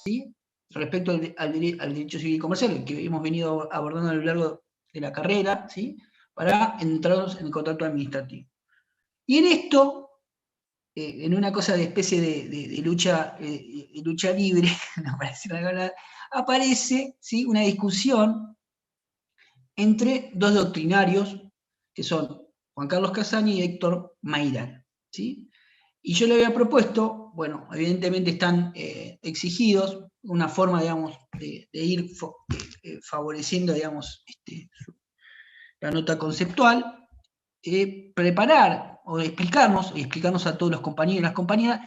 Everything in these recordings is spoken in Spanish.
¿sí? Respecto al derecho civil y comercial, que hemos venido abordando a lo largo de la carrera, ¿sí? Para entrar en el contrato administrativo. Y en esto, en una cosa de especie de lucha libre, no parece una gana, aparece, ¿sí? Una discusión entre dos doctrinarios, que son Juan Carlos Casani y Héctor Mayral, ¿sí? Y yo le había propuesto, bueno, evidentemente están exigidos, una forma, digamos, de ir favoreciendo, digamos, la nota conceptual, preparar o explicarnos a todos los compañeros y las compañeras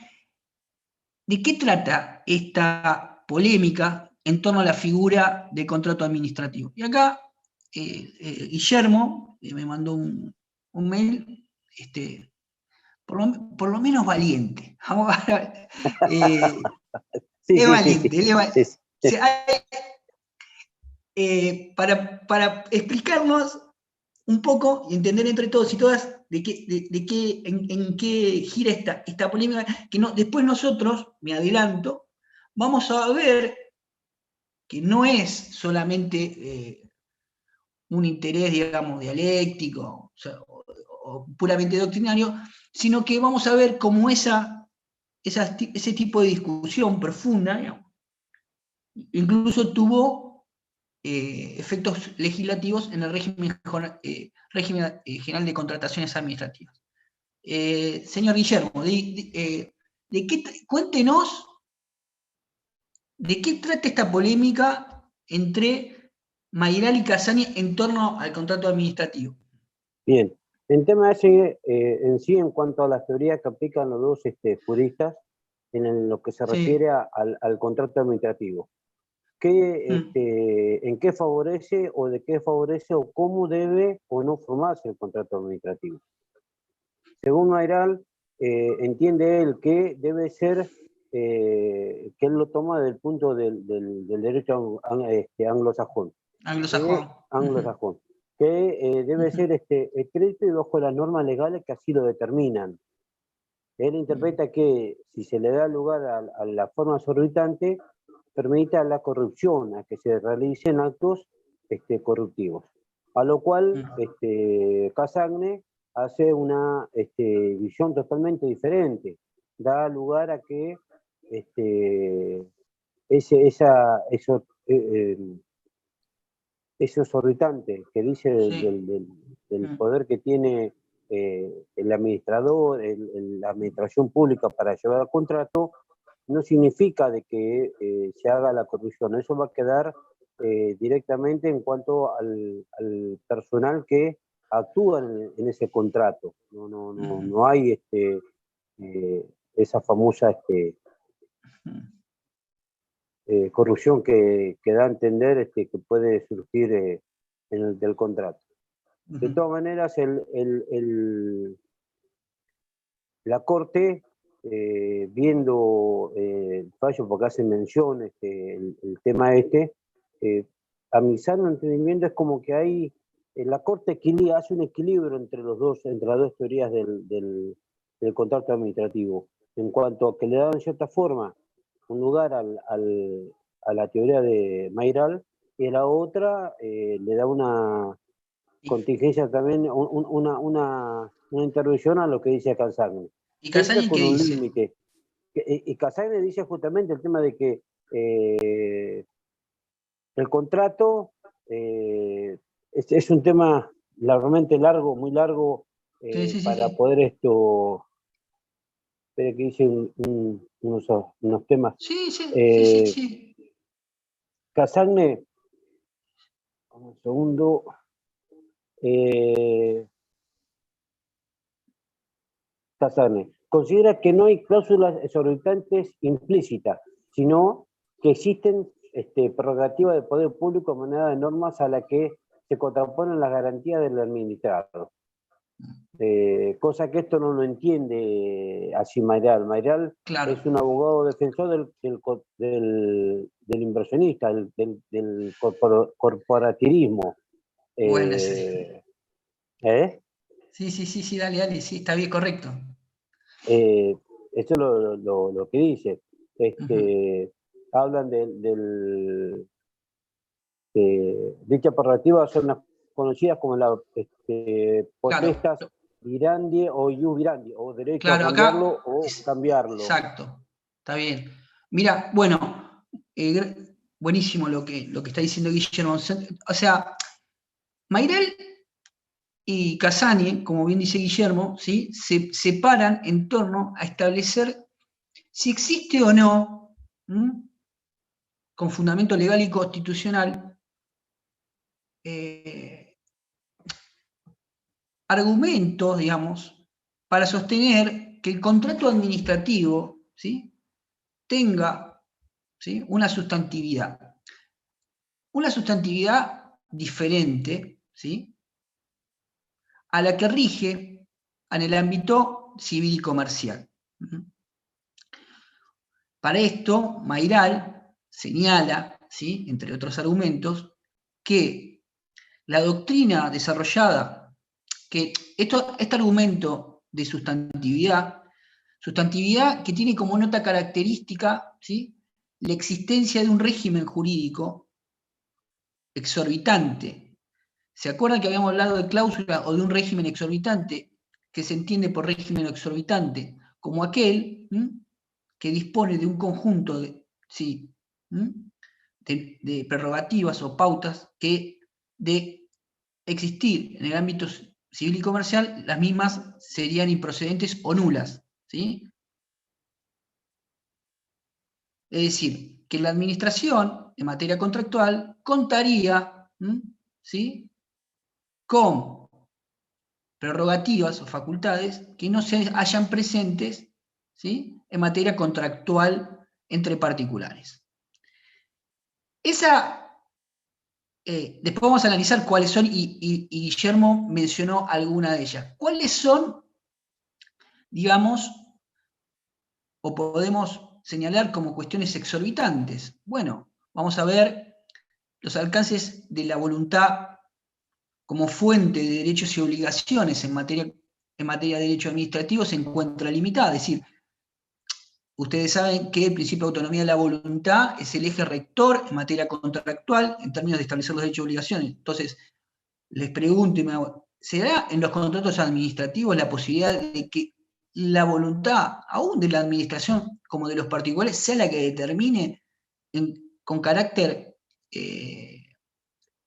de qué trata esta polémica en torno a la figura de contrato administrativo. Y acá Guillermo me mandó un mail, por lo menos valiente. Vamos a ver, Sí, es sí, valiente. sí, sí. Para explicarnos un poco y entender entre todos y todas en qué gira esta polémica, que no, después nosotros, me adelanto, vamos a ver que no es solamente un interés, digamos, dialéctico o puramente doctrinario, sino que vamos a ver cómo ese tipo de discusión profunda, digamos, incluso tuvo efectos legislativos en el régimen general de contrataciones administrativas. Señor Guillermo, cuéntenos de qué trata esta polémica entre Mayral y Casani en torno al contrato administrativo. Bien, el tema ese, en sí, en cuanto a las teorías que aplican los dos juristas, en lo que se refiere al contrato administrativo. ¿En qué favorece o de qué favorece o cómo debe o no formarse el contrato administrativo? Según Mayral, entiende él que debe ser, que él lo toma del punto del derecho anglosajón. Anglosajón. Que debe ser escrito y bajo las normas legales que así lo determinan. Él interpreta que si se le da lugar a la forma exorbitante, permite la corrupción, a que se realicen actos corruptivos. A lo cual Casagne hace una visión totalmente diferente. Da lugar a que eso exorbitante que dice del poder que tiene el administrador, la administración pública para llevar el contrato, no significa de que se haga la corrupción. Eso va a quedar directamente en cuanto al personal que actúa en ese contrato. No hay esa famosa corrupción que da a entender que puede surgir del contrato. De todas maneras, la Corte, viendo el fallo, porque hace mención el tema a mi sano entendimiento es como que hay, la Corte hace un equilibrio entre las dos teorías del contrato administrativo, en cuanto a que le dan en cierta forma un lugar a la teoría de Mayral, y a la otra le da una contingencia también, una intervención a lo que dice Casagne. ¿Y Casani qué un dice? límite. Y Casagne dice justamente el tema de que el contrato es un tema realmente largo, muy largo, para poder espera que dice unos temas. Sí. Casagne, un segundo. Casagne considera que no hay cláusulas exorbitantes implícitas, sino que existen prerrogativas del poder público a manera de normas a las que se contraponen las garantías del administrado. Cosa que esto no lo entiende así Mayral. Mayral es un abogado defensor del inversionista, del corporativismo. Bueno, Sí, dale, sí, está bien, correcto. Esto es lo que dice. hablan dicha prerrogativa son las conocidas como las potestas Claro, virandi o ius virandi, o derecho a claro, cambiarlo acá, o cambiarlo. exacto, está bien. Mira, bueno, buenísimo lo que está diciendo Guillermo. O sea, Mayral y Casani, como bien dice Guillermo, ¿sí? Se separan en torno a establecer si existe o no, con fundamento legal y constitucional, argumentos, digamos, para sostener que el contrato administrativo, ¿sí? tenga, ¿sí? una sustantividad. Una sustantividad diferente, ¿sí? a la que rige en el ámbito civil y comercial. Para esto, Mayral señala, ¿sí? entre otros argumentos, que la doctrina desarrollada, que este argumento de sustantividad que tiene como nota característica, ¿sí? la existencia de un régimen jurídico exorbitante. ¿Se acuerdan que habíamos hablado de cláusula o de un régimen exorbitante? Que se entiende por régimen exorbitante como aquel que dispone de un conjunto de prerrogativas o pautas que de existir en el ámbito civil y comercial, las mismas serían improcedentes o nulas. ¿Sí? Es decir, que la administración en materia contractual contaría ¿sí? con prerrogativas o facultades que no se hayan presentes ¿sí? en materia contractual entre particulares. Después vamos a analizar cuáles son, y Guillermo mencionó alguna de ellas. ¿Cuáles son, digamos, o podemos señalar como cuestiones exorbitantes? Bueno, vamos a ver los alcances de la voluntad como fuente de derechos y obligaciones en materia de derecho administrativo se encuentra limitada, es decir, ustedes saben que el principio de autonomía de la voluntad es el eje rector en materia contractual en términos de establecer los derechos y obligaciones. Entonces, les pregunto y me hago, ¿será en los contratos administrativos la posibilidad de que la voluntad, aún de la administración como de los particulares, sea la que determine con carácter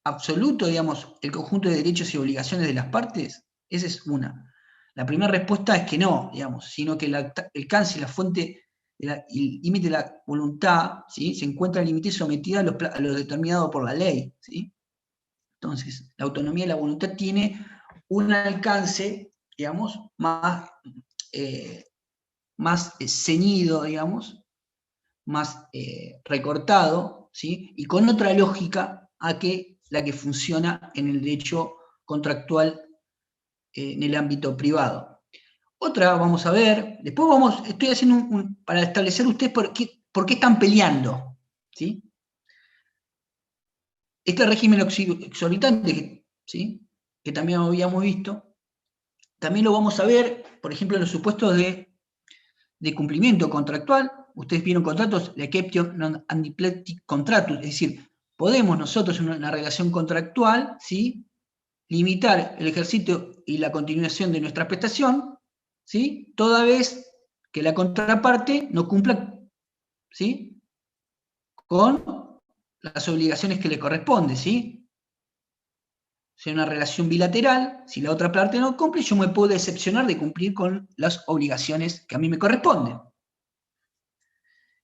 absoluto, digamos, el conjunto de derechos y obligaciones de las partes? Esa es una. La primera respuesta es que no, digamos, sino que el alcance, la fuente, el límite de la voluntad, ¿sí? se encuentra el límite sometida a lo determinado por la ley. ¿Sí? Entonces, la autonomía de la voluntad tiene un alcance, digamos, más ceñido, digamos, más recortado, ¿sí? y con otra lógica a que la que funciona en el derecho contractual en el ámbito privado. Otra, vamos a ver, después estoy haciendo para establecer ustedes por qué están peleando, ¿sí? Este régimen exorbitante, ¿sí? que también habíamos visto, también lo vamos a ver, por ejemplo, en los supuestos de cumplimiento contractual. Ustedes vieron contratos, la exception non adiplectic contractus, es decir, podemos nosotros en una relación contractual, ¿sí? limitar el ejercicio y la continuación de nuestra prestación, ¿sí? toda vez que la contraparte no cumpla, ¿sí? con las obligaciones que le corresponden, ¿sí? Si hay una relación bilateral, si la otra parte no cumple, yo me puedo excepcionar de cumplir con las obligaciones que a mí me corresponden.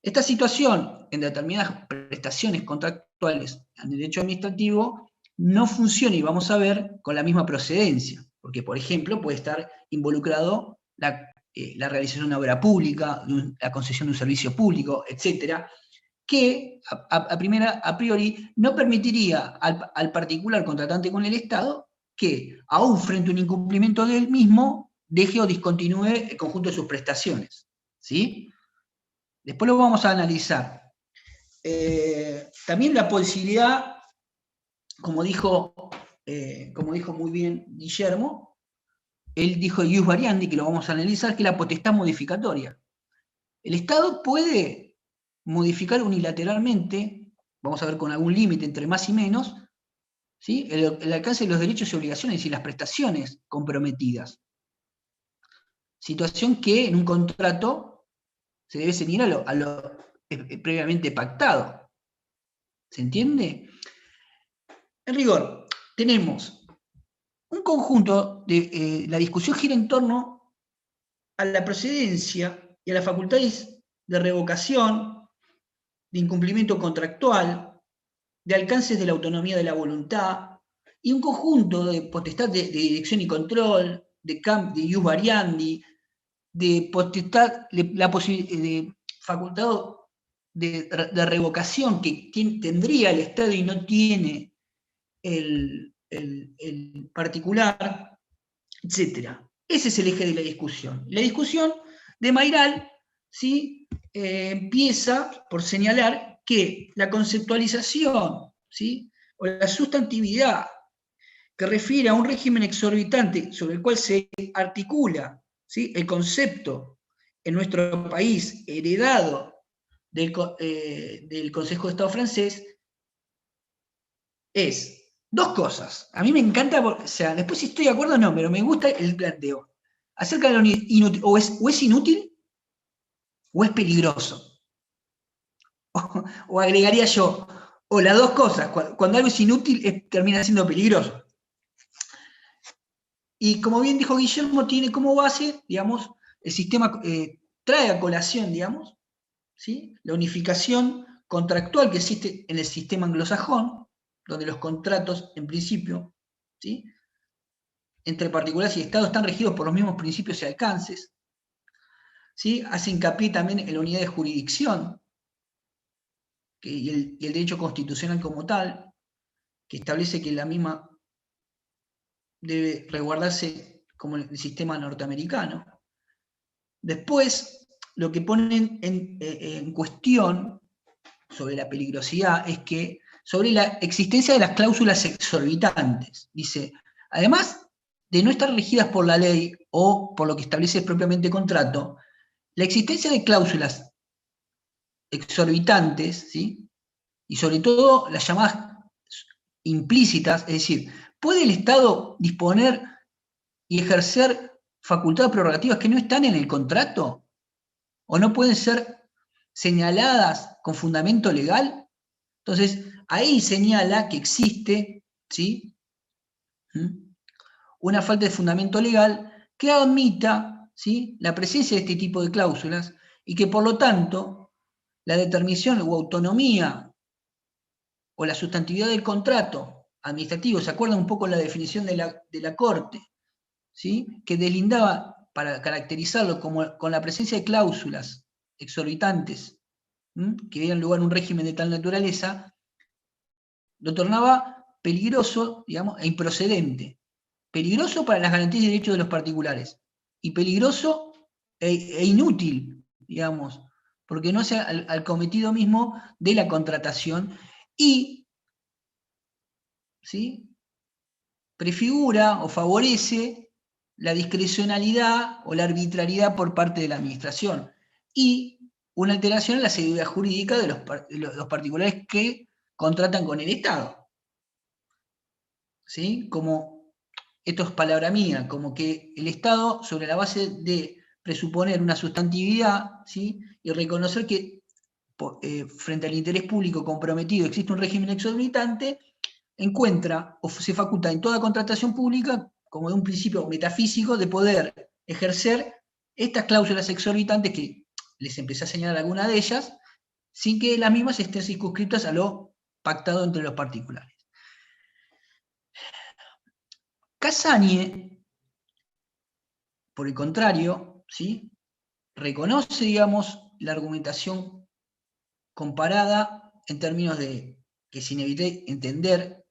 Esta situación en determinadas prestaciones contractuales en derecho administrativo no funciona, y vamos a ver, con la misma procedencia, porque, por ejemplo, puede estar involucrado la realización de una obra pública, la concesión de un servicio público, etcétera, que a priori no permitiría al particular contratante con el Estado que, aún frente a un incumplimiento del mismo, deje o discontinúe el conjunto de sus prestaciones. ¿Sí? Después lo vamos a analizar. También la posibilidad, como dijo muy bien Guillermo, él dijo ius variandi, que lo vamos a analizar, que es la potestad modificatoria. El Estado puede modificar unilateralmente, vamos a ver con algún límite entre más y menos, ¿sí? el alcance de los derechos y obligaciones y las prestaciones comprometidas. Situación que en un contrato se debe ceñir a lo previamente pactado. ¿Se entiende? En rigor, tenemos un conjunto de la discusión gira en torno a la procedencia y a las facultades de revocación, de incumplimiento contractual, de alcances de la autonomía de la voluntad, y un conjunto de potestad de dirección y control, de ius variandi, de potestad, de facultad de revocación que tendría el Estado y no tiene el particular, etc. Ese es el eje de la discusión. La discusión de Mayral, ¿sí? Empieza por señalar que la conceptualización, ¿sí? O la sustantividad que refiere a un régimen exorbitante sobre el cual se articula, ¿sí? El concepto en nuestro país heredado del Consejo de Estado francés, es dos cosas. A mí me encanta, o sea, después si estoy de acuerdo o no, pero me gusta el planteo. Acerca de lo inútil, o es inútil o es peligroso. O agregaría yo, o las dos cosas, cuando algo es inútil termina siendo peligroso. Y como bien dijo Guillermo, tiene como base, digamos, el sistema, trae a colación, digamos, ¿sí? La unificación contractual que existe en el sistema anglosajón, donde los contratos, en principio, ¿sí? Entre particulares y Estado están regidos por los mismos principios y alcances, ¿sí? Hace hincapié también en la unidad de jurisdicción y el derecho constitucional como tal, que establece que la misma debe resguardarse como el sistema norteamericano. Después, lo que ponen en cuestión sobre la peligrosidad es que sobre la existencia de las cláusulas exorbitantes. Dice, además de no estar regidas por la ley o por lo que establece propiamente el contrato, la existencia de cláusulas exorbitantes, ¿sí? Y sobre todo las llamadas implícitas, es decir, ¿puede el Estado disponer y ejercer facultades prerrogativas que no están en el contrato? ¿O no pueden ser señaladas con fundamento legal? Entonces, ahí señala que existe, ¿sí? Una falta de fundamento legal que admita, ¿sí? La presencia de este tipo de cláusulas y que por lo tanto la determinación o autonomía o la sustantividad del contrato administrativo, ¿se acuerdan un poco la definición de la Corte? ¿Sí? Que deslindaba para caracterizarlo como con la presencia de cláusulas exorbitantes, que dieran lugar a un régimen de tal naturaleza, lo tornaba peligroso, digamos, e improcedente. Peligroso para las garantías y derechos de los particulares y peligroso e inútil, digamos, porque no hace al cometido mismo de la contratación y, ¿sí? Prefigura o favorece la discrecionalidad o la arbitrariedad por parte de la administración y una alteración en la seguridad jurídica de los particulares que contratan con el Estado. ¿Sí? Como, esto es palabra mía, como que el Estado, sobre la base de presuponer una sustantividad, ¿sí? Y reconocer que frente al interés público comprometido existe un régimen exorbitante, encuentra o se faculta en toda contratación pública como de un principio metafísico de poder ejercer estas cláusulas exorbitantes que les empecé a señalar alguna de ellas, sin que las mismas estén circunscritas a lo pactado entre los particulares. Cassagne, por el contrario, ¿sí? Reconoce, digamos, la argumentación comparada en términos de que sin evitar entender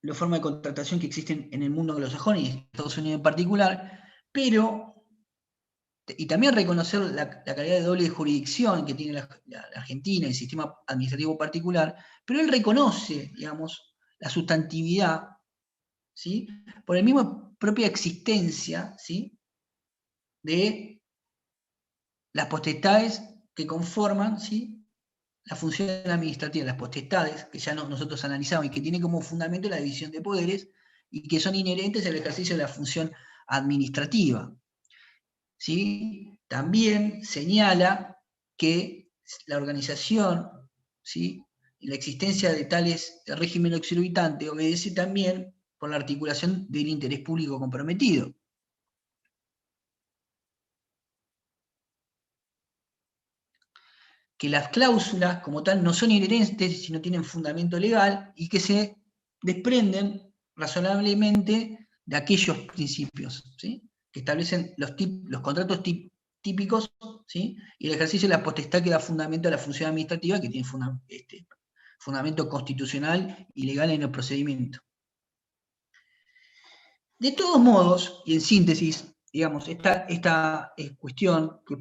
la forma de contratación que existen en el mundo anglosajón y en Estados Unidos en particular, pero, y también reconocer la calidad de doble jurisdicción que tiene la Argentina, el sistema administrativo particular, pero él reconoce, digamos, la sustantividad, ¿sí? Por la misma propia existencia, ¿sí? De las potestades que conforman, ¿sí?, la función administrativa, las potestades, que ya nosotros analizamos y que tiene como fundamento la división de poderes y que son inherentes al ejercicio de la función administrativa. ¿Sí? También señala que la organización, ¿sí?, y la existencia de tales régimen exorbitante obedece también por la articulación del interés público comprometido. Que las cláusulas, como tal, no son inherentes, sino tienen fundamento legal y que se desprenden razonablemente de aquellos principios, ¿sí?, que establecen los contratos típicos, ¿sí?, y el ejercicio de la potestad que da fundamento a la función administrativa, que tiene fundamento constitucional y legal en el procedimiento. De todos modos, y en síntesis, digamos, esta cuestión que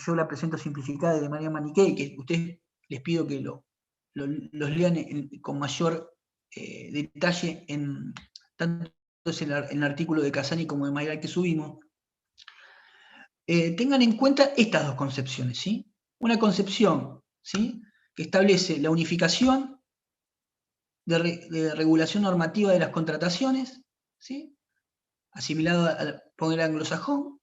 yo la presento simplificada de manera maniquea y que ustedes les pido que los lean con mayor detalle tanto en el artículo de Casani como de Mayral que subimos, tengan en cuenta estas dos concepciones, ¿sí? Una concepción, ¿sí?, que establece la unificación de regulación normativa de las contrataciones, ¿sí?, asimilado al poder anglosajón,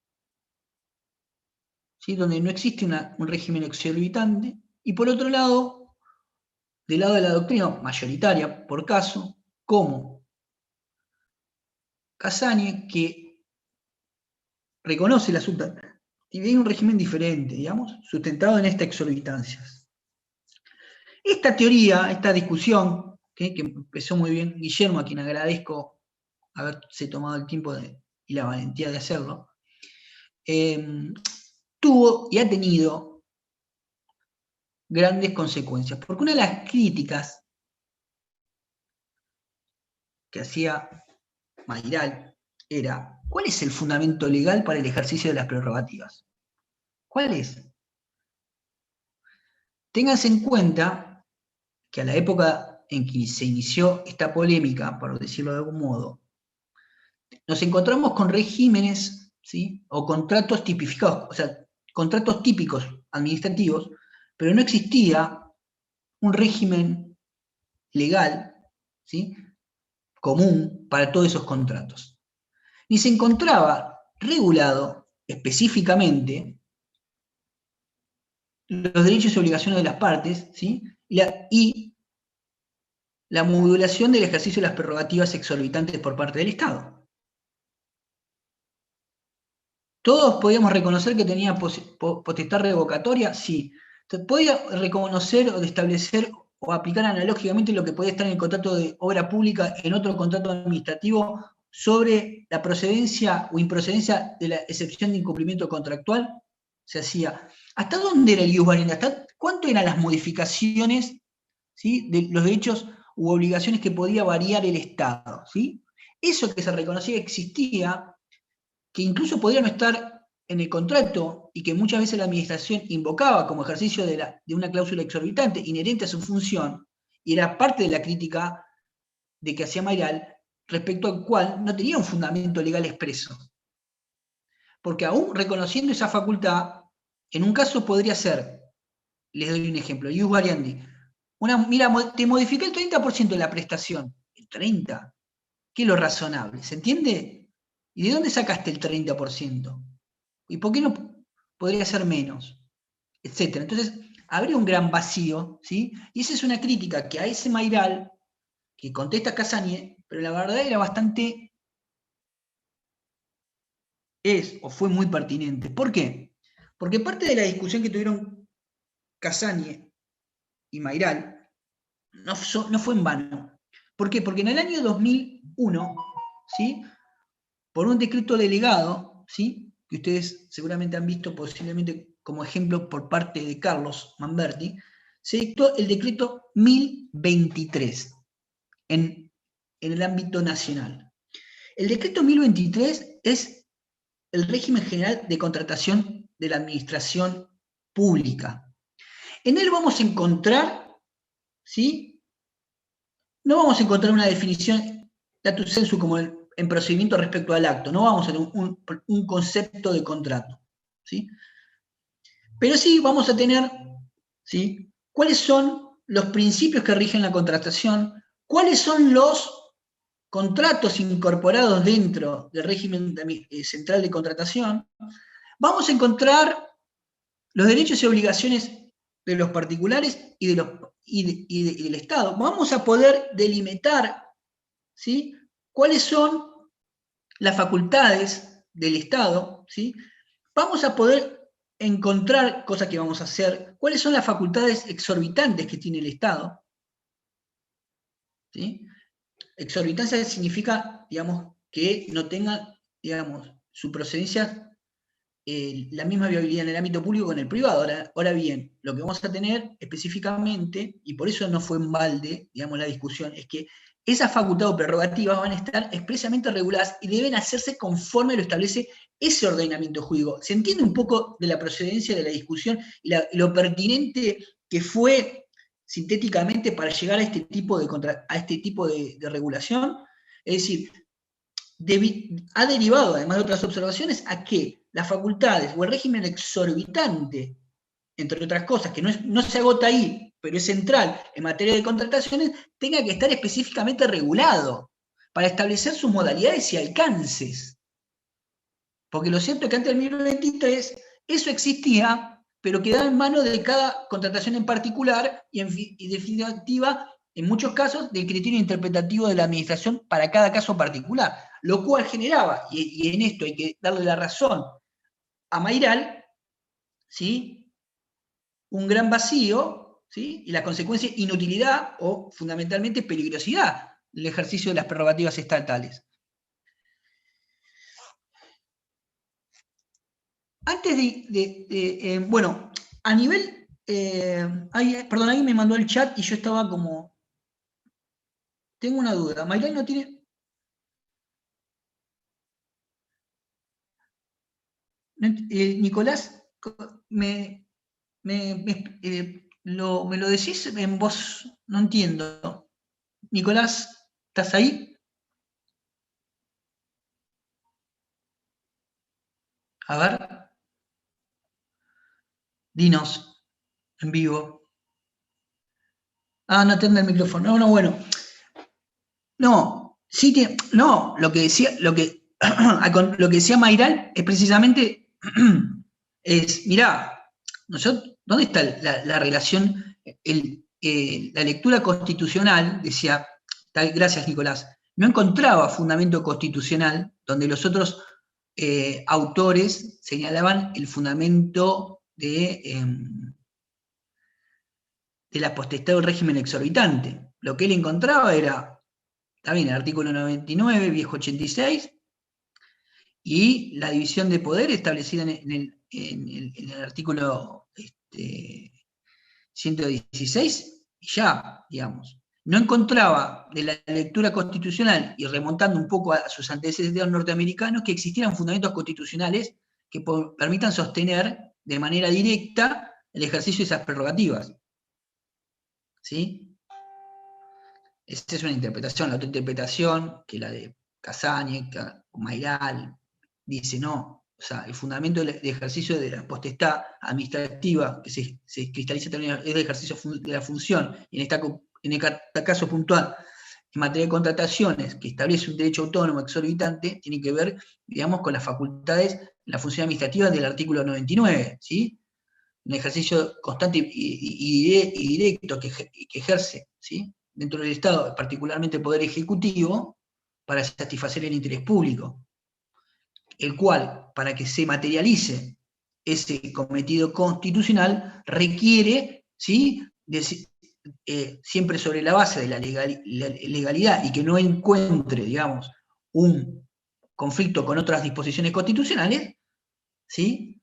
¿sí?, donde no existe un régimen exorbitante, y por otro lado, del lado de la doctrina mayoritaria, por caso, como Casani, que reconoce la subjetividad de un régimen diferente, digamos, sustentado en estas exorbitancias. Esta teoría, esta discusión, que empezó muy bien Guillermo, a quien agradezco haberse tomado el tiempo y la valentía de hacerlo, tuvo y ha tenido grandes consecuencias, porque una de las críticas que hacía Mayral era: ¿cuál es el fundamento legal para el ejercicio de las prerrogativas? ¿Cuál es? Ténganse en cuenta que a la época en que se inició esta polémica, por decirlo de algún modo, nos encontramos con regímenes, ¿sí?, o contratos tipificados, o sea, contratos típicos administrativos, pero no existía un régimen legal, ¿sí?, común para todos esos contratos. Ni se encontraba regulado específicamente los derechos y obligaciones de las partes, ¿sí?, y la modulación del ejercicio de las prerrogativas exorbitantes por parte del Estado. ¿Todos podíamos reconocer que tenía potestad revocatoria? Sí. ¿Podía reconocer o establecer o aplicar analógicamente lo que podía estar en el contrato de obra pública en otro contrato administrativo sobre la procedencia o improcedencia de la excepción de incumplimiento contractual? Se hacía. ¿Hasta dónde era el ius variandi? ¿Hasta cuánto eran las modificaciones, ¿sí?, de los derechos u obligaciones que podía variar el Estado? ¿Sí? Eso que se reconocía existía, que incluso podría no estar en el contrato y que muchas veces la administración invocaba como ejercicio de una cláusula exorbitante inherente a su función, y era parte de la crítica de que hacía Mayral, respecto al cual no tenía un fundamento legal expreso. Porque aún reconociendo esa facultad, en un caso podría ser, les doy un ejemplo, ius variandi, mira, te modifiqué el 30% de la prestación. ¿El 30%? ¿Qué es lo razonable? ¿Se entiende? ¿Y de dónde sacaste el 30%? ¿Y por qué no podría ser menos? Etcétera. Entonces, habría un gran vacío, ¿sí? Y esa es una crítica que a ese Mayral, que contesta Casani, pero la verdad era bastante, o fue muy pertinente. ¿Por qué? Porque parte de la discusión que tuvieron Casani y Mayral no fue en vano. ¿Por qué? Porque en el año 2001, ¿sí?, por un decreto delegado, ¿sí?, que ustedes seguramente han visto posiblemente como ejemplo por parte de Carlos Mamberti, se dictó el decreto 1023 en el ámbito nacional. El decreto 1023 es el régimen general de contratación de la administración pública. En él vamos a encontrar, ¿sí?, no vamos a encontrar una definición lato sensu como en procedimiento respecto al acto, no vamos a tener un concepto de contrato, ¿sí? Pero sí vamos a tener, ¿sí?, cuáles son los principios que rigen la contratación, cuáles son los contratos incorporados dentro del régimen central de contratación. Vamos a encontrar los derechos y obligaciones de los particulares y del Estado. Vamos a poder delimitar, ¿sí?, cuáles son las facultades del Estado, ¿sí? Vamos a poder encontrar, cosa que vamos a hacer, cuáles son las facultades exorbitantes que tiene el Estado, ¿sí? Exorbitancia significa, digamos, que no tenga, digamos, su procedencia la misma viabilidad en el ámbito público que en el privado. Ahora bien, lo que vamos a tener específicamente, y por eso no fue en balde, digamos, la discusión, es que esas facultades o prerrogativas van a estar expresamente reguladas y deben hacerse conforme lo establece ese ordenamiento jurídico. ¿Se entiende un poco de la procedencia de la discusión y lo pertinente que fue sintéticamente para llegar a este tipo de regulación? Es decir, ha derivado, además de otras observaciones, a que las facultades o el régimen exorbitante, entre otras cosas, que no se agota ahí, pero es central en materia de contrataciones, tenga que estar específicamente regulado para establecer sus modalidades y alcances. Porque lo cierto es que antes del 1923 eso existía, pero quedaba en manos de cada contratación en particular y en definitiva, en muchos casos, del criterio interpretativo de la administración para cada caso particular, lo cual generaba, y en esto hay que darle la razón a Mayral, ¿sí?, un gran vacío, ¿sí?, y la consecuencia inutilidad o fundamentalmente peligrosidad del ejercicio de las prerrogativas estatales. Antes bueno, a nivel, perdón, alguien me mandó el chat y yo estaba como, tengo una duda, Mayral no tiene... Nicolás, ¿me lo decís en voz? No entiendo. Nicolás, ¿estás ahí? A ver. Dinos, en vivo. Ah, no atiende el micrófono. No, bueno. No, sí que, no, lo que decía Mayral es precisamente, mirá, nosotros, ¿dónde está la relación? La lectura constitucional, decía, gracias Nicolás, no encontraba fundamento constitucional donde los otros autores señalaban el fundamento de la potestad del régimen exorbitante. Lo que él encontraba era, también el artículo 99, viejo 86, y la división de poder establecida en el artículo 116, y ya, digamos. No encontraba de la lectura constitucional, y remontando un poco a sus antecedentes norteamericanos, que existieran fundamentos constitucionales que permitan sostener de manera directa el ejercicio de esas prerrogativas. ¿Sí? Esa es una interpretación. La otra interpretación, que la de Casaña, Mayral, dice no, o sea, el fundamento del ejercicio de la potestad administrativa que se cristaliza también es el ejercicio de la función, y en este caso puntual, en materia de contrataciones, que establece un derecho autónomo exorbitante, tiene que ver, digamos, con las facultades, la función administrativa del artículo 99, ¿sí? Un ejercicio constante y directo que ejerce, ¿sí?, dentro del Estado, particularmente el Poder Ejecutivo, para satisfacer el interés público, el cual, para que se materialice ese cometido constitucional, requiere, ¿sí?, siempre sobre la base de la legalidad y que no encuentre, digamos, un conflicto con otras disposiciones constitucionales, ¿sí?,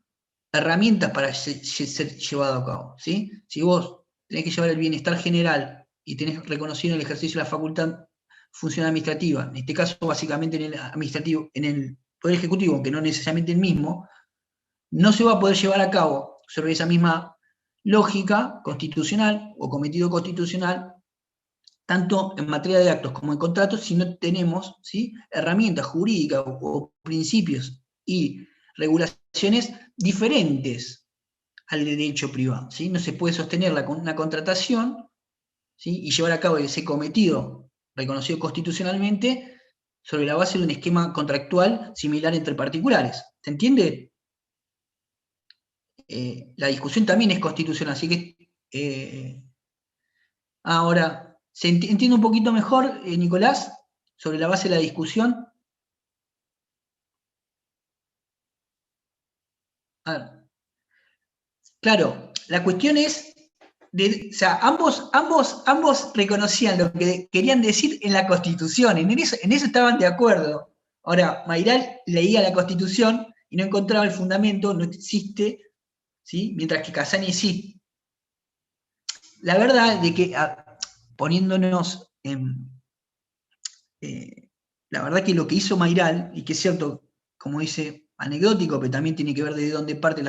herramientas para ser llevado a cabo, ¿sí? Si vos tenés que llevar el bienestar general y tenés reconocido el ejercicio de la facultad función administrativa, en este caso básicamente en el administrativo, en el Poder Ejecutivo, aunque no necesariamente el mismo, no se va a poder llevar a cabo sobre esa misma lógica constitucional o cometido constitucional, tanto en materia de actos como en contratos, si no tenemos, ¿sí?, herramientas jurídicas o principios y regulaciones diferentes al derecho privado, ¿sí? No se puede sostener una contratación, ¿sí? Y llevar a cabo ese cometido reconocido constitucionalmente sobre la base de un esquema contractual similar entre particulares. ¿Se entiende? La discusión también es constitucional, así que ahora, ¿se entiende un poquito mejor, Nicolás, sobre la base de la discusión? Claro, la cuestión es, o sea, ambos reconocían lo que querían decir en la Constitución, en eso estaban de acuerdo. Ahora, Mayral leía la Constitución y no encontraba el fundamento, no existe, ¿sí? Mientras que Casani sí. La verdad de que, poniéndonos en... la verdad que lo que hizo Mayral, y que es cierto, como dice, anecdótico, pero también tiene que ver de dónde parte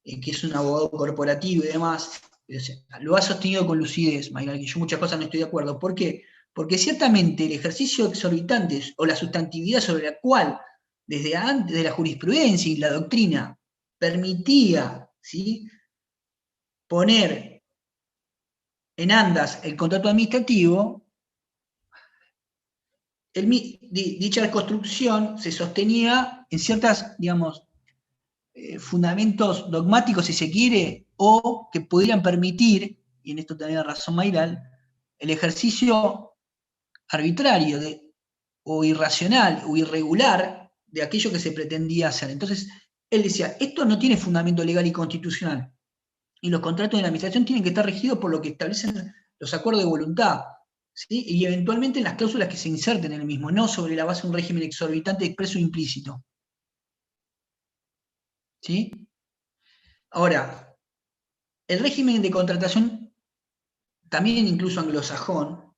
que es un abogado corporativo y demás, lo ha sostenido con lucidez, Mayral, que yo muchas cosas no estoy de acuerdo. ¿Por qué? Porque ciertamente el ejercicio exorbitante o la sustantividad sobre la cual desde antes de la jurisprudencia y la doctrina permitía, ¿sí?, poner en andas el contrato administrativo, dicha construcción se sostenía en ciertas, digamos, fundamentos dogmáticos, si se quiere, o que pudieran permitir, y en esto tenía razón Mayral, el ejercicio arbitrario o irracional o irregular de aquello que se pretendía hacer. Entonces, él decía, esto no tiene fundamento legal y constitucional, y los contratos de la administración tienen que estar regidos por lo que establecen los acuerdos de voluntad, ¿sí?, y eventualmente las cláusulas que se inserten en el mismo, no sobre la base de un régimen exorbitante expreso e implícito. ¿Sí? Ahora, el régimen de contratación, también incluso anglosajón,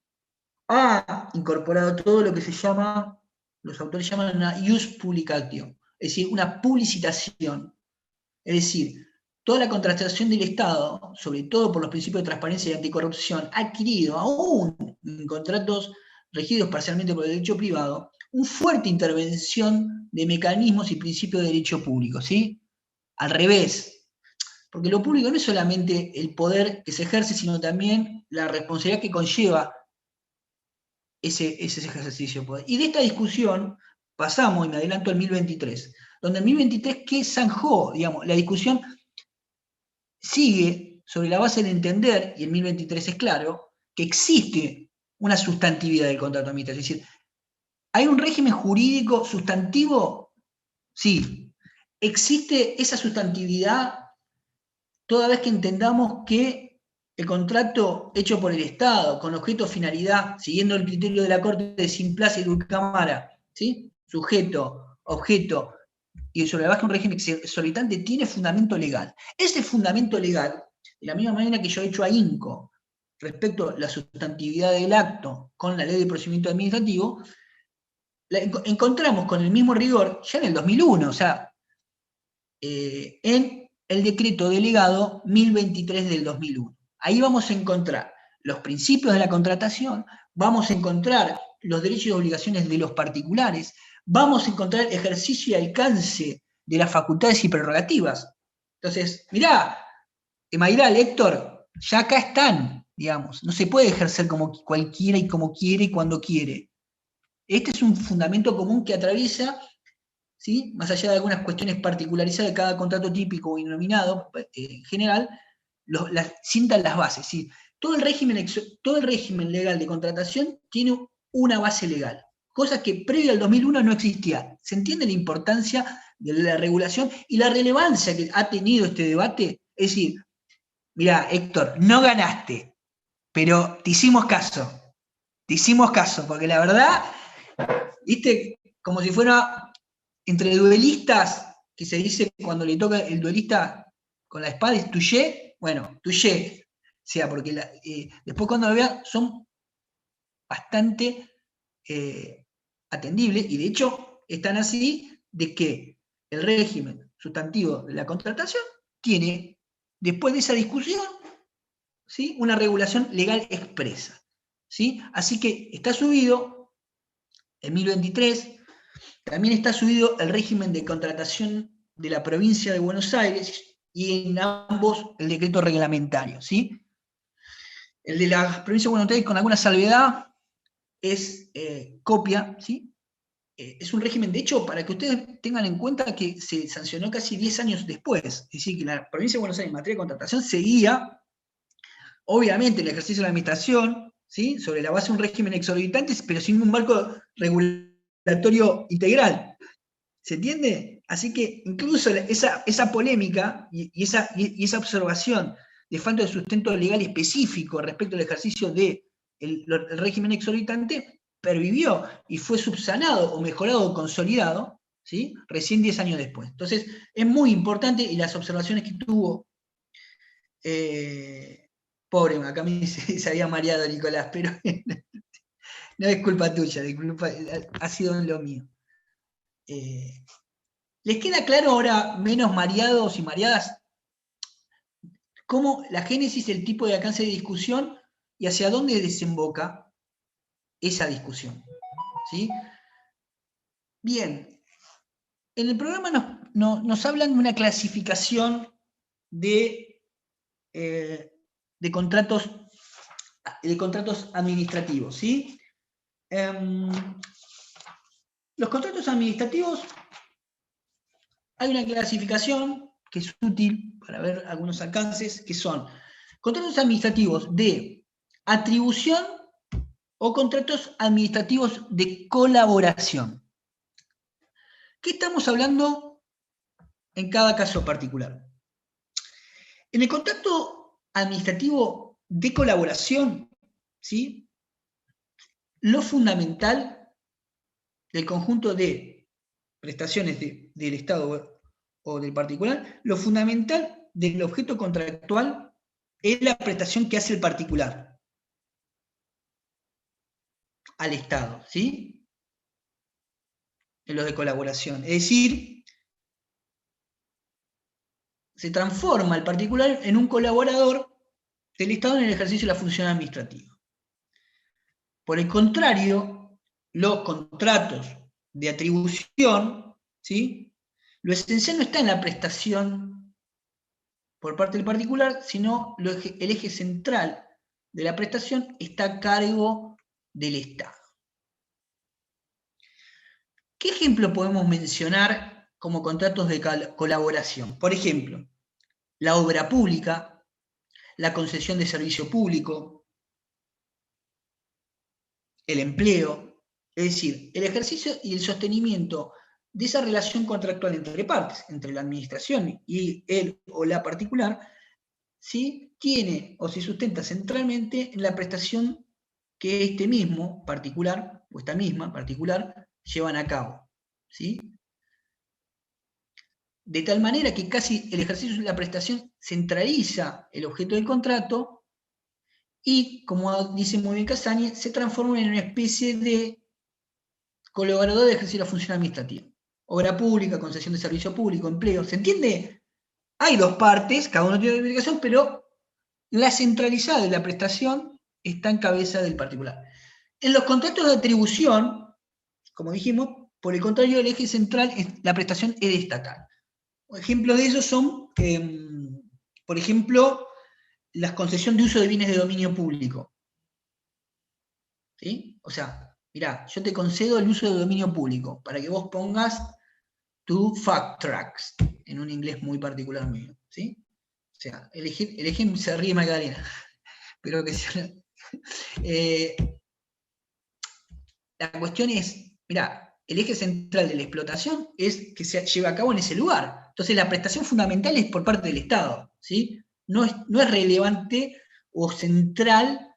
ha incorporado todo lo que se llama, los autores llaman una ius publicatio, es decir, una publicitación. Es decir, toda la contratación del Estado, sobre todo por los principios de transparencia y anticorrupción, ha adquirido, aún en contratos regidos parcialmente por el derecho privado, una fuerte intervención de mecanismos y principios de derecho público, ¿sí? Al revés, porque lo público no es solamente el poder que se ejerce, sino también la responsabilidad que conlleva ese ejercicio de poder. Y de esta discusión pasamos, y me adelanto al 1023, donde en 1023, ¿qué zanjó? Digamos, la discusión sigue sobre la base de entender, y en 1023 es claro, que existe una sustantividad del contrato administrativo. Es decir, ¿hay un régimen jurídico sustantivo? Sí. ¿Existe esa sustantividad toda vez que entendamos que el contrato hecho por el Estado, con objeto o finalidad, siguiendo el criterio de la Corte de Simplaza y Dulcamara, ¿sí?, sujeto, objeto, y sobre la base de un régimen exorbitante, tiene fundamento legal? Ese fundamento legal, de la misma manera que yo he hecho ahínco respecto a la sustantividad del acto con la ley de procedimiento administrativo, la encontramos con el mismo rigor ya en el 2001, o sea, en el decreto delegado 1023 del 2001. Ahí vamos a encontrar los principios de la contratación, vamos a encontrar los derechos y obligaciones de los particulares, vamos a encontrar el ejercicio y alcance de las facultades y prerrogativas. Entonces, mirá, Mayral, Héctor, ya acá están, digamos, no se puede ejercer como cualquiera y como quiere y cuando quiere. Este es un fundamento común que atraviesa, ¿sí?, más allá de algunas cuestiones particularizadas de cada contrato típico o denominado, en general, sientan las bases. ¿Sí? Todo el régimen legal de contratación tiene una base legal, cosa que previo al 2001 no existía. ¿Se entiende la importancia de la regulación y la relevancia que ha tenido este debate? Es decir, mirá, Héctor, no ganaste, pero te hicimos caso, porque la verdad, viste, como si fuera entre duelistas, que se dice cuando le toca el duelista con la espada, es touché, bueno, touché, o sea, porque después cuando lo vean son bastante atendibles, y de hecho están así de que el régimen sustantivo de la contratación tiene, después de esa discusión, ¿sí?, una regulación legal expresa, ¿sí? Así que está subido en 1023. También está subido el régimen de contratación de la provincia de Buenos Aires, y en ambos el decreto reglamentario, ¿sí? El de la provincia de Buenos Aires, con alguna salvedad, es copia, ¿sí? Es un régimen, de hecho, para que ustedes tengan en cuenta que se sancionó casi 10 años después, es decir, que la provincia de Buenos Aires en materia de contratación seguía, obviamente, el ejercicio de la administración, ¿sí? Sobre la base de un régimen exorbitante, pero sin un marco regulatorio integral. ¿Se entiende? Así que incluso esa polémica y esa observación de falta de sustento legal específico respecto al ejercicio del régimen exorbitante pervivió y fue subsanado o mejorado o consolidado, ¿sí? Recién 10 años después. Entonces, es muy importante y las observaciones que tuvo, pobre, acá se había mareado Nicolás, pero no es culpa tuya, ha sido lo mío. ¿Les queda claro ahora, menos mareados y mareadas, cómo la génesis, el tipo de alcance de discusión y hacia dónde desemboca esa discusión? ¿Sí? Bien, en el programa nos hablan de una clasificación de contratos administrativos. ¿Sí? Los contratos administrativos, hay una clasificación que es útil para ver algunos alcances, que son contratos administrativos de atribución o contratos administrativos de colaboración. ¿Qué estamos hablando en cada caso particular? En el contrato administrativo de colaboración, ¿sí? Lo fundamental del conjunto de prestaciones del Estado o del particular, lo fundamental del objeto contractual es la prestación que hace el particular al Estado, ¿sí? En los de colaboración. Es decir, se transforma el particular en un colaborador del Estado en el ejercicio de la función administrativa. Por el contrario, los contratos de atribución, ¿sí? Lo esencial no está en la prestación por parte del particular, sino el eje central de la prestación está a cargo del Estado. ¿Qué ejemplo podemos mencionar como contratos de colaboración? Por ejemplo, la obra pública, la concesión de servicio público, el empleo, es decir, el ejercicio y el sostenimiento de esa relación contractual entre partes, entre la administración y él o la particular, ¿sí? Tiene o se sustenta centralmente en la prestación que este mismo particular, o esta misma particular, llevan a cabo, ¿sí? De tal manera que casi el ejercicio de la prestación centraliza el objeto del contrato y, como dice muy bien Casañe, se transforma en una especie de colaborador de ejercicio de la función administrativa. Obra pública, concesión de servicio público, empleo. ¿Se entiende? Hay dos partes, cada uno tiene una obligación, pero la centralizada de la prestación está en cabeza del particular. En los contratos de atribución, como dijimos, por el contrario, el eje central, la prestación es estatal. Ejemplos de eso son, por ejemplo, la concesión de uso de bienes de dominio público. ¿Sí? O sea, mirá, yo te concedo el uso de dominio público para que vos pongas tu fact tracks, en un inglés muy particular mío. ¿Sí? O sea, el eje se ríe Magdalena, pero que sea. La cuestión es, mirá, el eje central de la explotación es que se lleva a cabo en ese lugar. Entonces la prestación fundamental es por parte del Estado, ¿sí? No es relevante o central,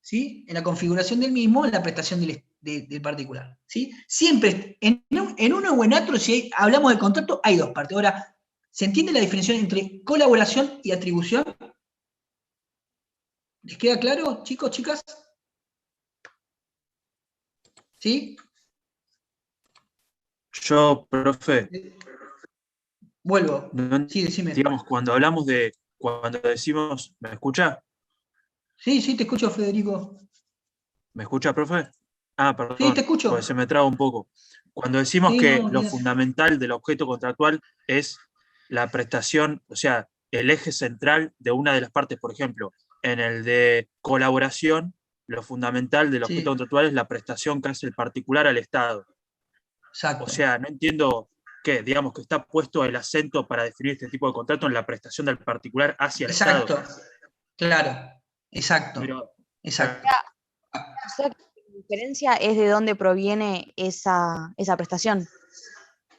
¿sí? En la configuración del mismo, en la prestación del particular, ¿sí? Siempre, en uno o en otro, si hablamos de contrato, hay dos partes. Ahora, ¿se entiende la diferenciación entre colaboración y atribución? ¿Les queda claro, chicos, chicas? ¿Sí? Yo, profe, Vuelvo. no, Sí, decime. digamos, cuando decimos, ¿me escucha? Sí, sí, te escucho, Federico. ¿Me escucha, profe? Ah, Sí, te perdón, escucho. pues se me traba un poco. Cuando decimos Sí, que no, lo bien. fundamental del objeto contractual es la prestación, o sea, el eje central de una de las partes, por ejemplo, en el de colaboración, lo fundamental del objeto Sí, contractual es la prestación que hace el particular al Estado. O exacto. sea, no entiendo qué, digamos que está puesto el acento para definir este tipo de contrato en la prestación del particular hacia el Estado. Exacto. Claro. Exacto. Pero, Exacto. O sea que la diferencia es de dónde proviene esa prestación.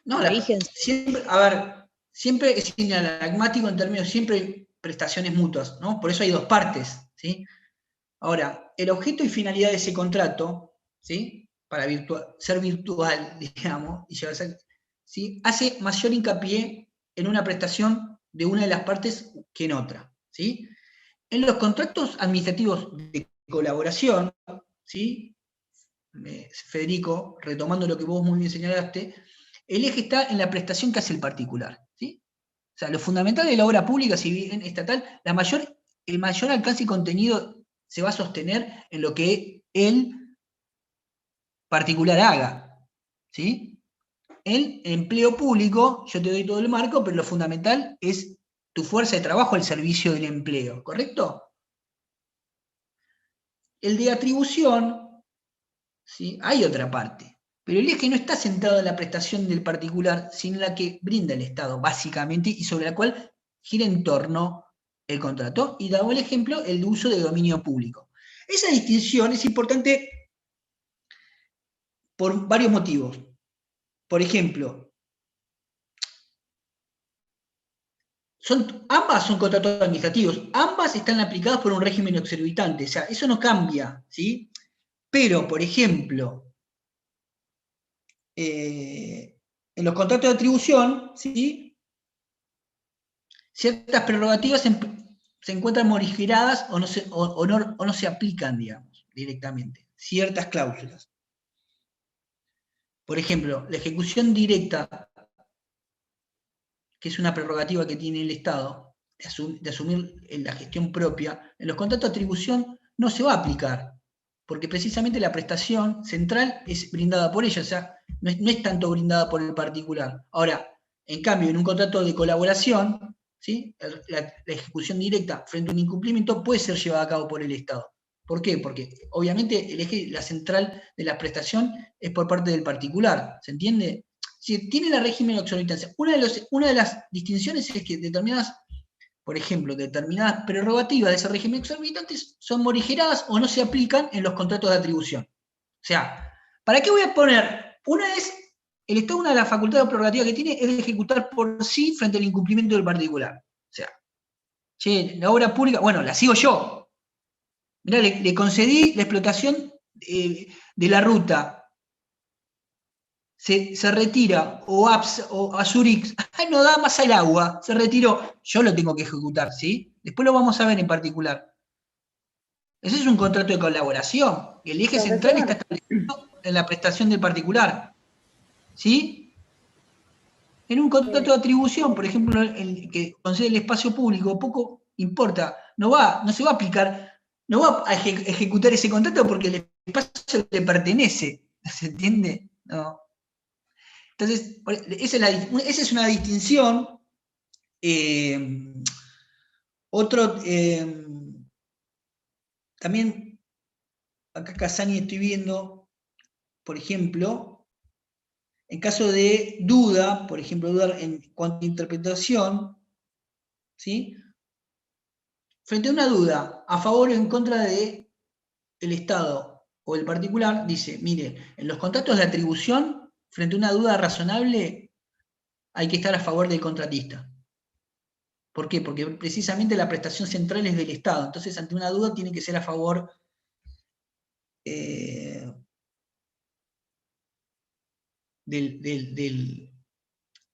No, Origen. siempre, a ver, siempre es sinalagmático en términos, siempre hay prestaciones mutuas, ¿no? Por eso hay dos partes, ¿sí? Ahora, el objeto y finalidad de ese contrato, ¿sí? Para ser virtual, digamos, y llevarse, ¿sí? Hace mayor hincapié en una prestación de una de las partes que en otra, ¿sí? En los contratos administrativos de colaboración, ¿sí? Federico, retomando lo que vos muy bien señalaste, el eje está en la prestación que hace el particular, ¿sí? O sea, lo fundamental de la obra pública, si bien estatal, el mayor alcance y contenido se va a sostener en lo que el particular haga, ¿sí? El empleo público, yo te doy todo el marco, pero lo fundamental es tu fuerza de trabajo al servicio del empleo, ¿correcto? El de atribución, ¿sí? Hay otra parte, pero el eje no está centrado en la prestación del particular, sino en la que brinda el Estado, básicamente, y sobre la cual gira en torno el contrato. Y damos el ejemplo, el uso de dominio público. Esa distinción es importante por varios motivos. Por ejemplo, ambas son contratos administrativos, ambas están aplicadas por un régimen exorbitante, o sea, eso no cambia, ¿sí? Pero, por ejemplo, en los contratos de atribución, ¿sí? Ciertas prerrogativas se encuentran morigeradas o no se aplican, digamos, directamente. Ciertas cláusulas. Por ejemplo, la ejecución directa, que es una prerrogativa que tiene el Estado, de asumir la gestión propia, en los contratos de atribución no se va a aplicar, porque precisamente la prestación central es brindada por ella, o sea, no es tanto brindada por el particular. Ahora, en cambio, en un contrato de colaboración, ¿sí? La ejecución directa frente a un incumplimiento puede ser llevada a cabo por el Estado. ¿Por qué? Porque obviamente el eje, la central de la prestación es por parte del particular, ¿se entiende? Si tiene el régimen de exorbitancia, una de las distinciones es que por ejemplo, determinadas prerrogativas de ese régimen exorbitante son morigeradas o no se aplican en los contratos de atribución. O sea, ¿para qué voy a poner? Una es, el Estado, una de las facultades o prerrogativas que tiene es de ejecutar por sí frente al incumplimiento del particular. O sea, che, la obra pública, bueno, la sigo yo. Mirá, le concedí la explotación de la ruta. Se retira, o a Zurich, no da más al agua, se retiró, yo lo tengo que ejecutar, ¿sí? Después lo vamos a ver en particular. Ese es un contrato de colaboración, el eje central está establecido en la prestación del particular, ¿sí? En un contrato de atribución, por ejemplo, el que concede el espacio público, poco importa, no se va a aplicar, no va a ejecutar ese contrato porque el espacio le pertenece, ¿se entiende? No. Entonces, esa es una distinción. Otro, también, acá Casani estoy viendo, por ejemplo, en caso de duda, por ejemplo, dudar en cuanto a interpretación, ¿sí? Frente a una duda, a favor o en contra del Estado o el particular, dice, mire, en los contratos de atribución, frente a una duda razonable, hay que estar a favor del contratista. ¿Por qué? Porque precisamente la prestación central es del Estado. Entonces, ante una duda, tiene que ser a favor del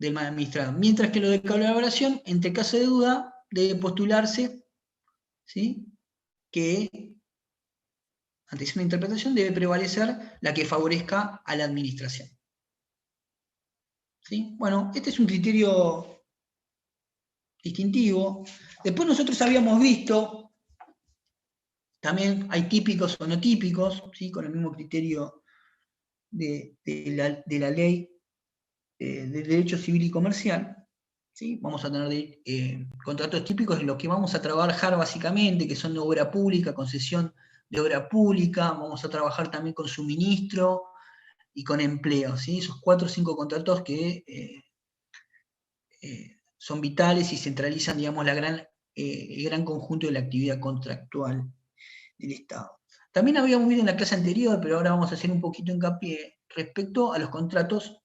administrador. Mientras que lo de colaboración, entre caso de duda, debe postularse, ¿sí? Que ante una interpretación debe prevalecer la que favorezca a la administración. ¿Sí? Bueno, este es un criterio distintivo. Después nosotros habíamos visto, también hay típicos o no típicos, ¿sí? Con el mismo criterio de la ley del derecho civil y comercial, ¿sí? Vamos a tener contratos típicos en los que vamos a trabajar básicamente, que son de obra pública, concesión de obra pública, vamos a trabajar también con suministro y con empleo, ¿sí? Esos 4 o 5 contratos que son vitales y centralizan, digamos, el gran conjunto de la actividad contractual del Estado. También habíamos visto en la clase anterior, pero ahora vamos a hacer un poquito hincapié respecto a los contratos.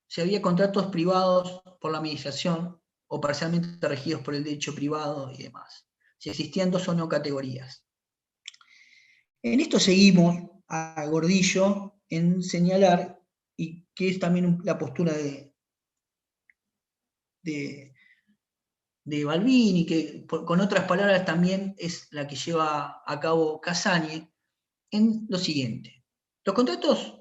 Si había contratos privados por la administración o parcialmente regidos por el derecho privado y demás. Si existían 2 o no categorías. En esto seguimos a Gordillo en señalar, y que es también la postura de Balbini, que con otras palabras también es la que lleva a cabo Casagne, en lo siguiente. Los contratos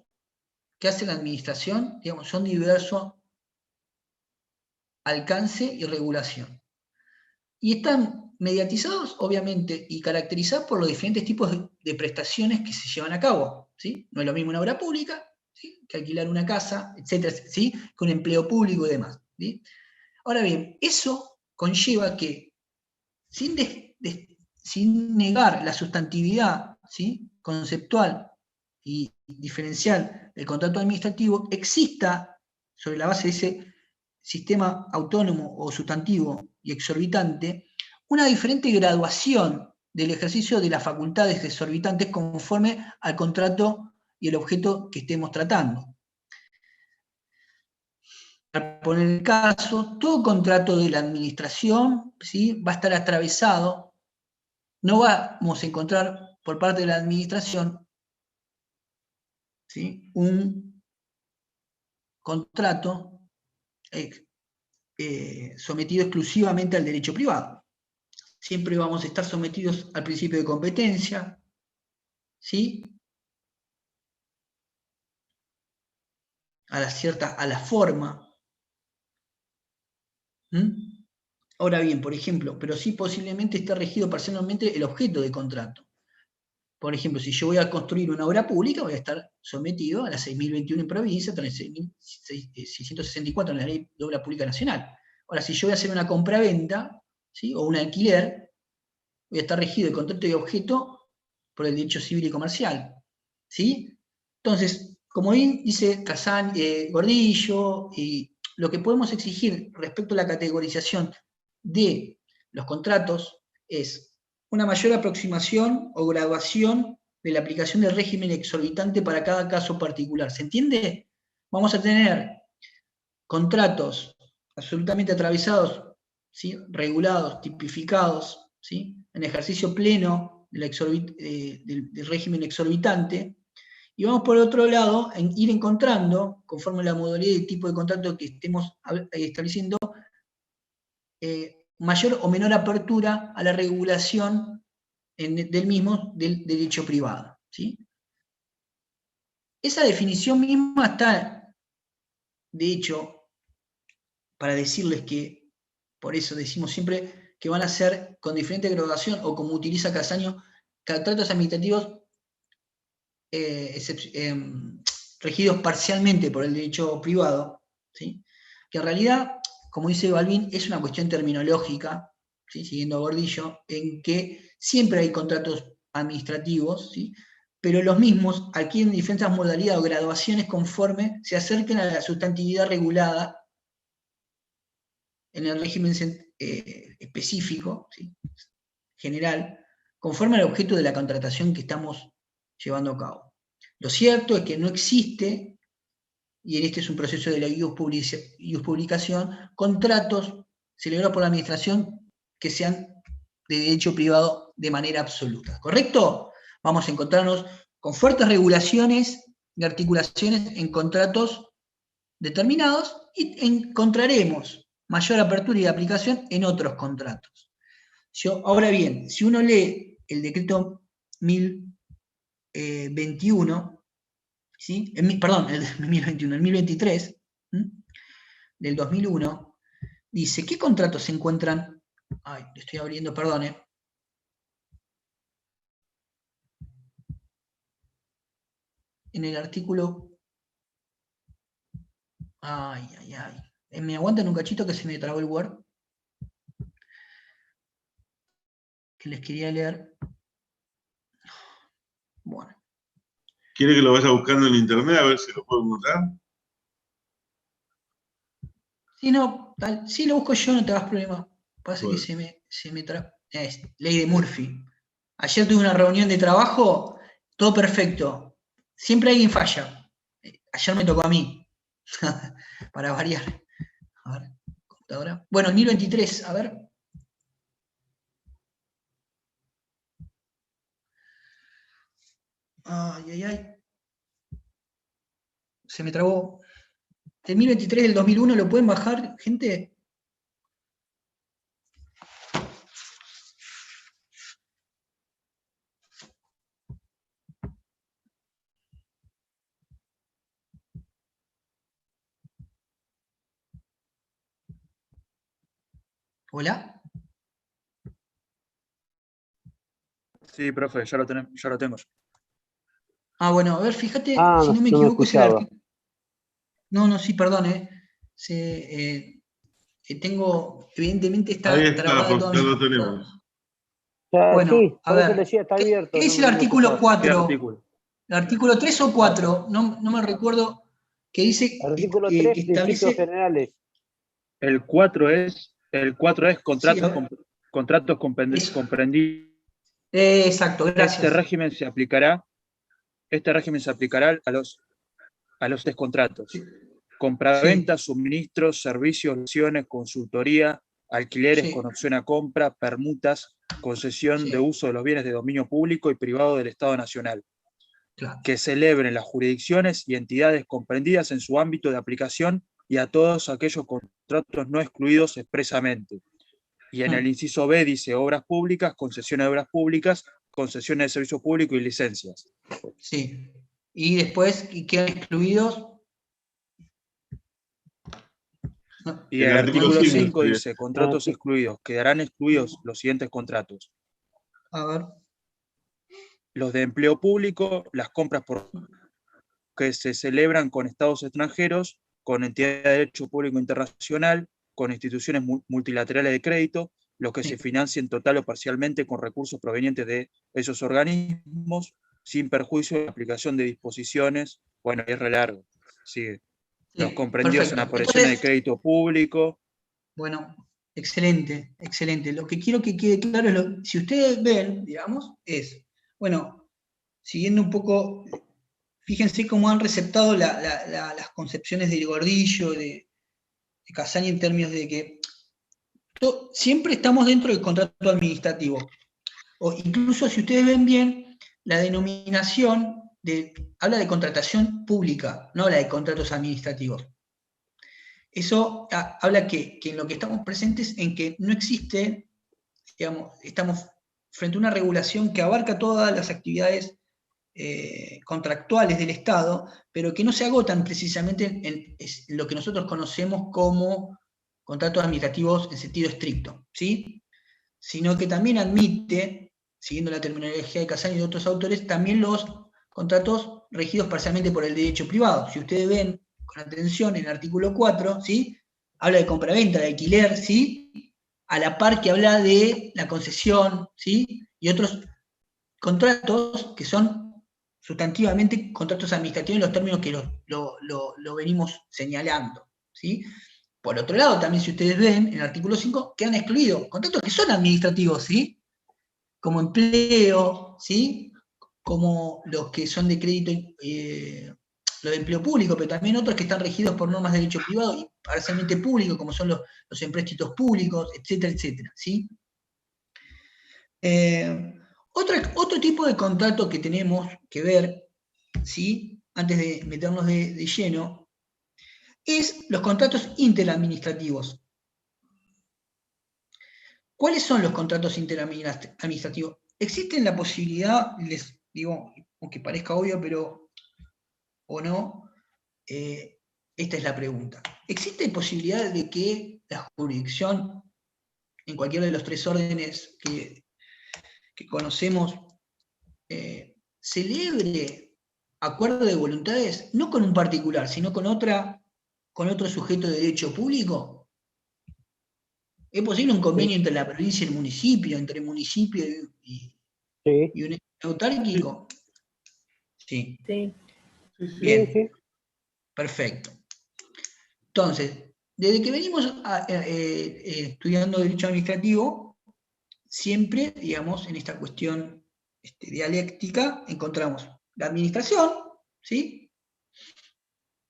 que hace la administración, digamos, son de diverso alcance y regulación. Y están mediatizados, obviamente, y caracterizados por los diferentes tipos de prestaciones que se llevan a cabo, ¿sí? No es lo mismo una obra pública, ¿sí?, que alquilar una casa, etcétera, ¿sí?, que un empleo público y demás, ¿sí? Ahora bien, eso conlleva que, sin negar la sustantividad, ¿sí?, conceptual y diferencial del contrato administrativo, exista, sobre la base de ese sistema autónomo o sustantivo y exorbitante, una diferente graduación del ejercicio de las facultades exorbitantes conforme al contrato y el objeto que estemos tratando. Para poner el caso, todo contrato de la administración, ¿sí?, va a estar atravesado, no vamos a encontrar por parte de la administración, ¿sí?, un contrato sometido exclusivamente al derecho privado. Siempre vamos a estar sometidos al principio de competencia, ¿sí?, a la forma. Ahora bien, por ejemplo, pero sí posiblemente está regido parcialmente el objeto de contrato. Por ejemplo, si yo voy a construir una obra pública, voy a estar sometido a la 6.021 en provincia, 664 en la Ley de Obra Pública Nacional. Ahora, si yo voy a hacer una compra-venta, ¿sí?, o un alquiler, voy a estar regido el contrato de objeto por el derecho civil y comercial, ¿sí? Entonces, como bien dice Gordillo, y lo que podemos exigir respecto a la categorización de los contratos es una mayor aproximación o graduación de la aplicación del régimen exorbitante para cada caso particular. ¿Se entiende? Vamos a tener contratos absolutamente atravesados, ¿sí?, regulados, tipificados, ¿sí?, en ejercicio pleno del régimen exorbitante, y vamos por otro lado a ir encontrando, conforme a la modalidad y tipo de contrato que estemos estableciendo, mayor o menor apertura a la regulación del mismo del derecho privado, ¿sí? Esa definición misma está, de hecho, para decirles que, por eso decimos siempre que van a ser con diferente graduación, o como utiliza Casaño, contratos administrativos regidos parcialmente por el derecho privado, ¿sí?, que en realidad, como dice Balbín, es una cuestión terminológica, ¿sí?, siguiendo a Gordillo, en que siempre hay contratos administrativos, ¿sí?, pero los mismos adquieren diferentes modalidades o graduaciones conforme se acerquen a la sustantividad regulada en el régimen específico, ¿sí?, general, conforme al objeto de la contratación que estamos llevando a cabo. Lo cierto es que no existe, y en este es un proceso de la publicación, contratos celebrados por la administración que sean de derecho privado de manera absoluta. ¿Correcto? Vamos a encontrarnos con fuertes regulaciones y articulaciones en contratos determinados, y encontraremos mayor apertura y aplicación en otros contratos. Ahora bien, si uno lee el decreto 1021, ¿sí?, el 1023, del 2001, dice, ¿qué contratos se encuentran? Ay, lo estoy abriendo, perdone. En el artículo... Ay. Me aguantan un cachito que se me trabó el Word. Que les quería leer. Bueno. ¿Quiere que lo vaya buscando en internet a ver si lo puedo encontrar? Si no, si lo busco yo no te hagas problema. Pasa Bueno. que se me traba. Es ley de Murphy. Ayer tuve una reunión de trabajo, todo perfecto. Siempre alguien falla. Ayer me tocó a mí. Para variar. A ver, computadora. Bueno, el 1023, a ver. Ay, ay, ay. Se me trabó. El 1023 del 2001, ¿lo pueden bajar, gente? ¿Hola? Sí, profe, ya lo tengo. Ah, bueno, a ver, fíjate, Ah, si no me no me equivoco, es el escuchaba. artículo. No, sí, perdón, tengo, evidentemente Ahí está está, trabada toda ya mi lo computadora. tenemos. Sí, Bueno, a por eso le ver, decía, está ¿qué abierto, es no, el no artículo escuchaba. 4? ¿Qué artículo? ¿El artículo 3 o 4? No me recuerdo, que dice Artículo que 3, principios establece... generales. El 4 es Sí, contratos eso. comprendidos. Exacto, Este gracias. régimen se aplicará a los descontratos. Sí, Compraventa, sí, suministros, servicios, acciones, consultoría, alquileres con sí, opción a compra, permutas, concesión de sí, uso de los bienes de dominio público y privado del Estado Nacional, claro. que celebren las jurisdicciones y entidades comprendidas en su ámbito de aplicación y a todos aquellos contratos no excluidos expresamente. Y en el inciso B dice obras públicas, concesiones de obras públicas, concesiones de servicio público y licencias. Sí. Y después quedan excluidos. No, Y El el no artículo artículo dice 5 5 sería. dice, Ah, contratos sí. excluidos. Quedarán excluidos los siguientes contratos: a ver. los de empleo público, las compras que se celebran con estados extranjeros, con entidades de derecho público internacional, con instituciones multilaterales de crédito, los que se Sí, financien total o parcialmente con recursos provenientes de esos organismos, sin perjuicio de la aplicación de disposiciones. Bueno, es re largo. Sigue. Los sí, comprendidos en perfecto. operaciones de Entonces, crédito público. bueno, excelente, excelente. Lo que quiero que quede claro es, si ustedes ven, digamos, bueno, siguiendo un poco, fíjense cómo han receptado las concepciones del Gordillo, de Casaña, en términos de que siempre estamos dentro del contrato administrativo. O incluso si ustedes ven bien, la denominación habla de contratación pública, no habla de contratos administrativos. Eso habla que en lo que estamos presentes, en que no existe, digamos, estamos frente a una regulación que abarca todas las actividades contractuales del Estado, pero que no se agotan precisamente en lo que nosotros conocemos como contratos administrativos en sentido estricto, ¿sí? Sino que también admite, siguiendo la terminología de Casaña y de otros autores, también los contratos regidos parcialmente por el derecho privado. Si ustedes ven con atención en el artículo 4, ¿sí? Habla de compraventa, de alquiler, ¿sí? A la par que habla de la concesión, ¿sí? Y otros contratos que son sustantivamente contratos administrativos en los términos que lo venimos señalando, ¿sí? Por otro lado, también si ustedes ven, en el artículo 5 quedan excluidos contratos que son administrativos, ¿sí? Como empleo, ¿sí? Como los que son de crédito, lo de empleo público, pero también otros que están regidos por normas de derecho privado y parcialmente público, como son los empréstitos públicos, etcétera, etcétera, ¿sí? Otro tipo de contrato que tenemos que ver, ¿sí? Antes de meternos de lleno, es los contratos interadministrativos. ¿Cuáles son los contratos interadministrativos? Existe la posibilidad, les digo, aunque parezca obvio, pero o no, esta es la pregunta. ¿Existe posibilidad de que la jurisdicción, en cualquiera de los tres órdenes que conocemos, celebre acuerdo de voluntades, no con un particular, sino con otra con otro sujeto de derecho público? ¿Es posible un convenio entre la provincia y el municipio, entre el municipio Sí, y un ente autárquico? Sí. Sí. Bien, sí. perfecto. Entonces, desde que venimos estudiando derecho administrativo, siempre, digamos, en esta cuestión dialéctica, encontramos la administración, ¿sí?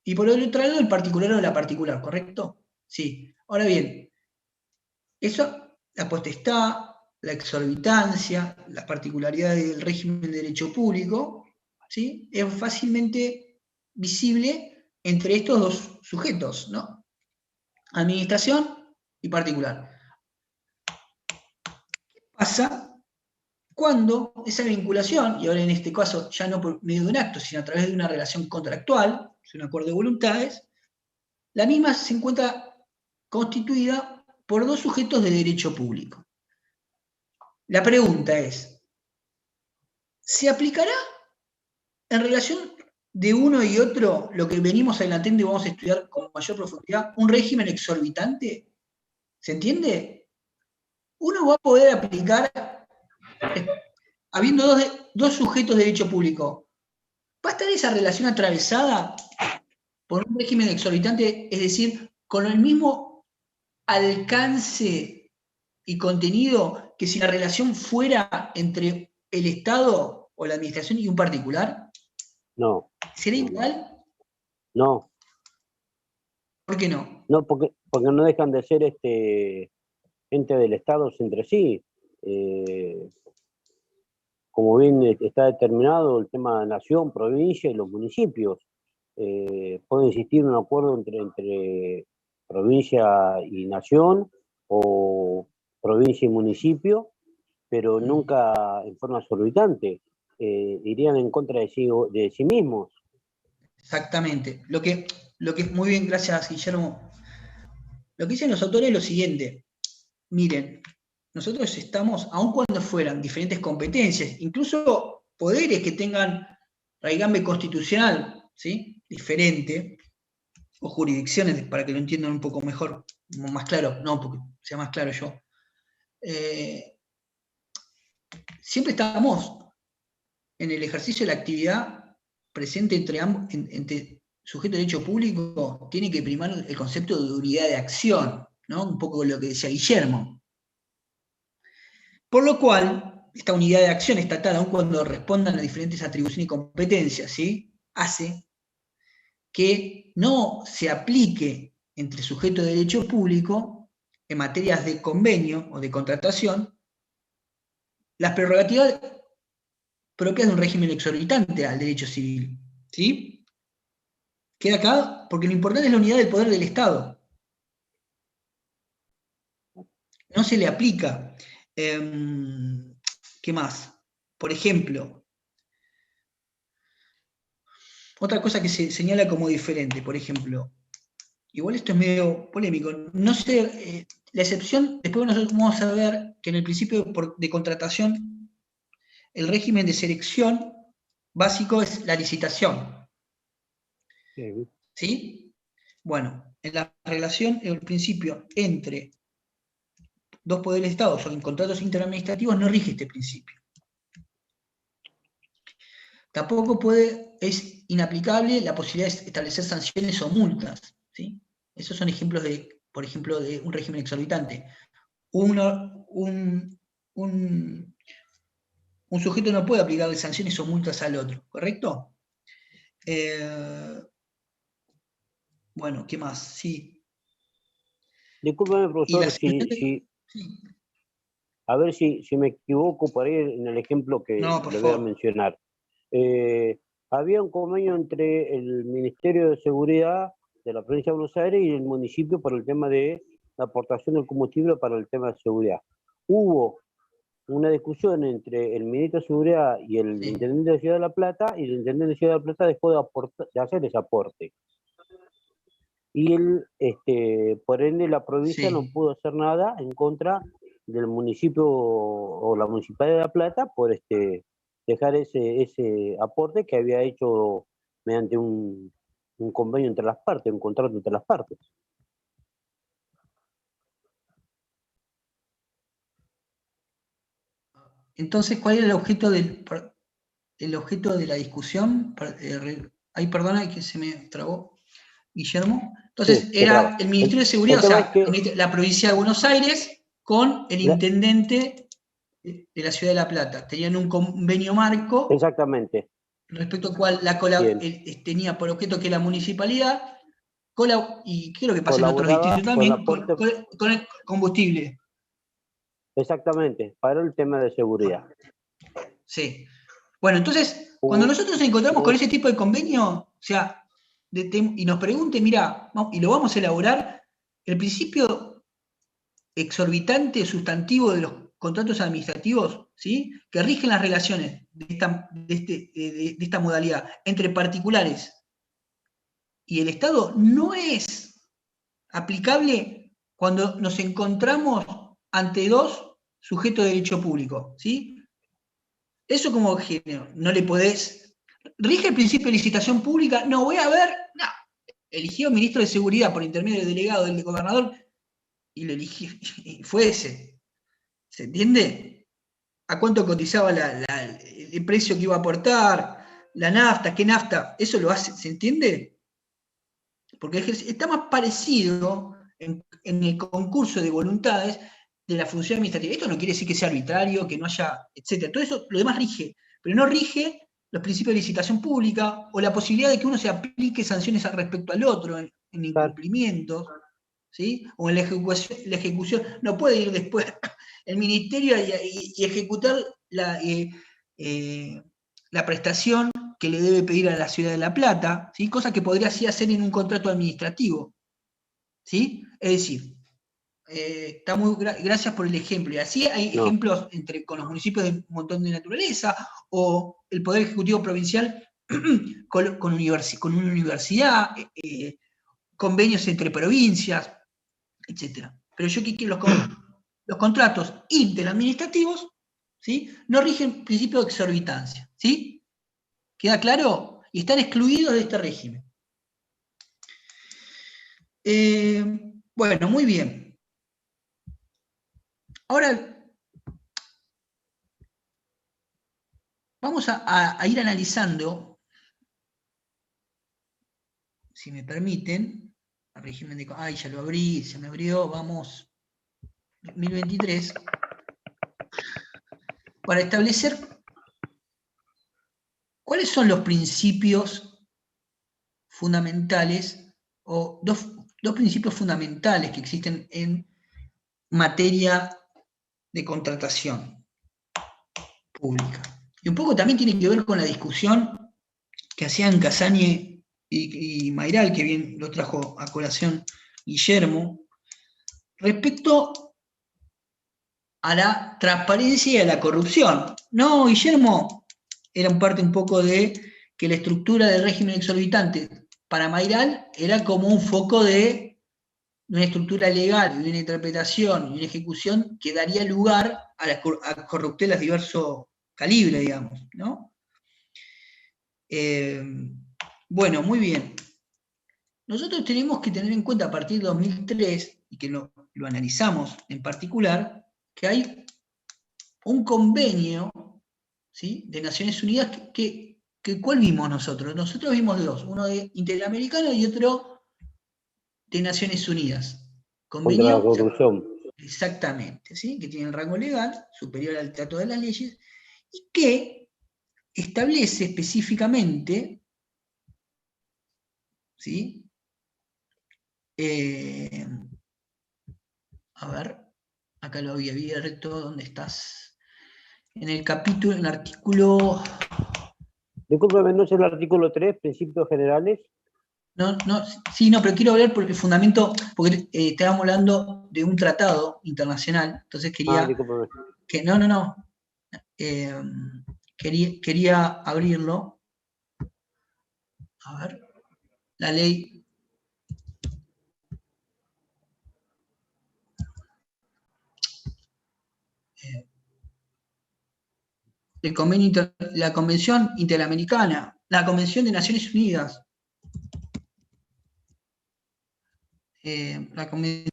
Y por el otro lado, el particular o la particular, ¿correcto? Sí. Ahora bien, eso, la potestad, la exorbitancia, la particularidad del régimen de derecho público, ¿sí? Es fácilmente visible entre estos dos sujetos, ¿no? Administración y particular. ¿Qué pasa cuando esa vinculación, y ahora en este caso ya no por medio de un acto, sino a través de una relación contractual, es un acuerdo de voluntades, la misma se encuentra constituida por dos sujetos de derecho público? La pregunta es, ¿se aplicará en relación de uno y otro lo que venimos adelantando y vamos a estudiar con mayor profundidad, un régimen exorbitante? ¿Se entiende? Uno va a poder aplicar, habiendo dos sujetos de derecho público, ¿va a estar esa relación atravesada por un régimen exorbitante, es decir, con el mismo alcance y contenido que si la relación fuera entre el Estado o la administración y un particular? No, ¿Será igual? no, ¿Por qué no? no, porque no dejan de ser ente del Estado entre sí. Como bien está determinado el tema de nación, provincia y los municipios. Puede existir un acuerdo entre provincia y nación o provincia y municipio, pero nunca en forma exorbitante. Irían en contra de sí mismos. Exactamente. Lo que muy bien, gracias Guillermo. Lo que dicen los autores es lo siguiente. Miren, nosotros estamos, aun cuando fueran diferentes competencias, incluso poderes que tengan raigambre constitucional, ¿sí? Diferente, o jurisdicciones, para que lo entiendan un poco mejor, más claro, no, porque sea más claro yo. Siempre estamos en el ejercicio de la actividad presente entre ambos, entre sujeto de derecho público, tiene que primar el concepto de unidad de acción, ¿no? Un poco lo que decía Guillermo. Por lo cual, esta unidad de acción estatal, aun cuando respondan a diferentes atribuciones y competencias, ¿sí? Hace que no se aplique entre sujetos de derecho público en materias de convenio o de contratación las prerrogativas propias de un régimen exorbitante al derecho civil. ¿Sí? Queda acá porque lo importante es la unidad del poder del Estado. No se le aplica. ¿Qué más? Por ejemplo, otra cosa que se señala como diferente, por ejemplo, igual esto es medio polémico, no sé, la excepción, después nosotros vamos a ver que en el principio de contratación, el régimen de selección básico es la licitación. Sí. ¿Sí? Bueno, en la relación, en el principio entre dos poderes de Estado o en contratos interadministrativos no rige este principio. Tampoco es inaplicable la posibilidad de establecer sanciones o multas, ¿sí? Esos son ejemplos por ejemplo, de un régimen exorbitante. Un sujeto no puede aplicarle sanciones o multas al otro, ¿correcto? Bueno, ¿qué más? Sí. Discúlpeme, Y la profesor, sí. a ver si me equivoco por ahí en el ejemplo que No, por le voy a favor. mencionar. Había un convenio entre el Ministerio de Seguridad de la provincia de Buenos Aires y el municipio por el tema de la aportación del combustible para el tema de seguridad. Hubo una discusión entre el ministro de Seguridad y el intendente de Ciudad de la Plata, y el intendente de Ciudad de la Plata dejó de hacer ese aporte. Y él, por ende, la provincia no pudo hacer nada en contra del municipio o la municipalidad de La Plata por dejar ese aporte que había hecho mediante un un convenio entre las partes, un contrato entre las partes. Entonces, ¿cuál era el objeto de la discusión? Ay, perdona que se me trabó, Guillermo. Entonces, Sí, era el Ministerio de Seguridad, o tema sea, es que la provincia de Buenos Aires con el intendente de la ciudad de La Plata. Tenían un convenio marco exactamente. respecto al cual tenía por objeto que la municipalidad, y creo que pasa en otros Colaboraba distritos con también, aporte, con el combustible. exactamente, para el tema de seguridad. Sí. Bueno, entonces, cuando nosotros nos encontramos con ese tipo de convenio, o sea, y nos pregunte, mira, y lo vamos a elaborar, el principio exorbitante sustantivo de los contratos administrativos, ¿sí?, que rigen las relaciones de esta modalidad entre particulares y el Estado, no es aplicable cuando nos encontramos ante dos sujetos de derecho público, ¿sí? Eso como género, no le podés. ¿Rige el principio de licitación pública? No, voy a ver. No. Eligió ministro de Seguridad por intermedio del delegado del gobernador y lo eligió. Y fue ese. ¿Se entiende? ¿A cuánto cotizaba el precio que iba a aportar? La nafta, ¿qué nafta? Eso lo hace, ¿se entiende? Porque está más parecido en el concurso de voluntades de la función administrativa. Esto no quiere decir que sea arbitrario, que no haya, etcétera. Todo eso, lo demás rige, pero no rige los principios de licitación pública o la posibilidad de que uno se aplique sanciones respecto al otro en incumplimientos, ¿sí? O en la ejecución. No puede ir después el ministerio y ejecutar la prestación que le debe pedir a la ciudad de La Plata, ¿sí?, cosa que podría así hacer en un contrato administrativo, ¿sí? Es decir, gracias por el ejemplo. Y así hay ejemplos con los municipios de un montón de naturaleza, o el Poder Ejecutivo Provincial con una universidad, convenios entre provincias, etc. Pero yo creo que los contratos interadministrativos, ¿sí?, no rigen principio de exorbitancia, ¿sí? ¿Queda claro? Y están excluidos de este régimen. Bueno, muy bien. Ahora vamos a ir analizando, si me permiten, el régimen de... Ay, ya lo abrí, se me abrió, vamos, 2023, para establecer cuáles son los principios fundamentales, o dos principios fundamentales que existen en materia de contratación pública. Y un poco también tiene que ver con la discusión que hacían Casagne y Mayral, que bien lo trajo a colación Guillermo, respecto a la transparencia y a la corrupción. No, Guillermo, era parte un poco de que la estructura del régimen exorbitante para Mayral era como un foco de una estructura legal, de una interpretación y una ejecución que daría lugar a corruptelas de diverso calibre, digamos, ¿no? Bueno, muy bien. Nosotros tenemos que tener en cuenta a partir de 2003, y que lo analizamos en particular, que hay un convenio, ¿sí?, de Naciones Unidas ¿cuál vimos nosotros? Nosotros vimos dos, uno de Interamericano y otro de Naciones Unidas. Contra la Convenio, corrupción. exactamente, ¿sí?, que tiene el rango legal superior al trato de las leyes y que establece específicamente, ¿sí? A ver, acá lo había abierto, ¿dónde estás? En el capítulo, en el artículo... Discúlpeme, ¿no es el artículo 3, principios generales? No, sí, no, pero quiero hablar por el fundamento, porque estábamos hablando de un tratado internacional, entonces quería... Discúlpeme. Quería abrirlo. A ver, la ley... la Convención Interamericana, la Convención de Naciones Unidas. la Convención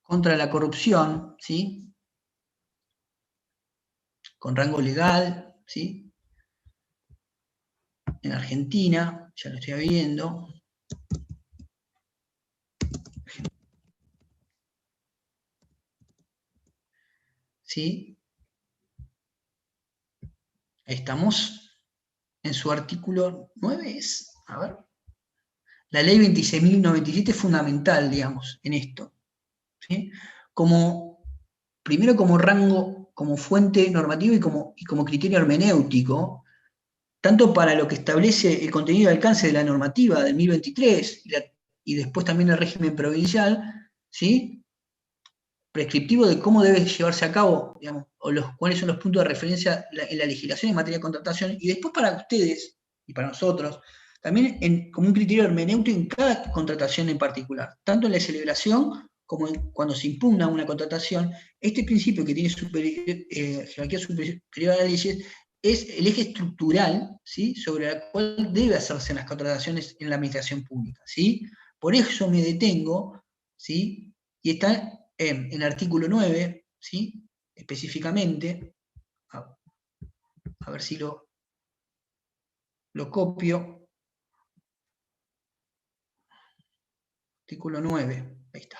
contra la corrupción, ¿sí? Con rango legal, ¿sí? En Argentina, ya lo estoy viendo. ¿Sí? Ahí estamos. En su artículo 9 es, a ver, la ley 26.097 es fundamental, digamos, en esto. ¿Sí? Primero como rango, como fuente normativa y como criterio hermenéutico, tanto para lo que establece el contenido y alcance de la normativa del 1023 y después también el régimen provincial, ¿sí? Prescriptivo de cómo debe llevarse a cabo, digamos, o cuáles son los puntos de referencia en la legislación en materia de contratación, y después para ustedes y para nosotros, también como un criterio hermenéutico en cada contratación en particular, tanto en la celebración como cuando se impugna una contratación. Este principio que tiene jerarquía superior a las leyes es el eje estructural, ¿sí? Sobre el cual debe hacerse las contrataciones en la administración pública, ¿sí? Por eso me detengo, ¿sí? Y está en el artículo 9, ¿sí? Específicamente, a ver si lo copio. Artículo 9, ahí está.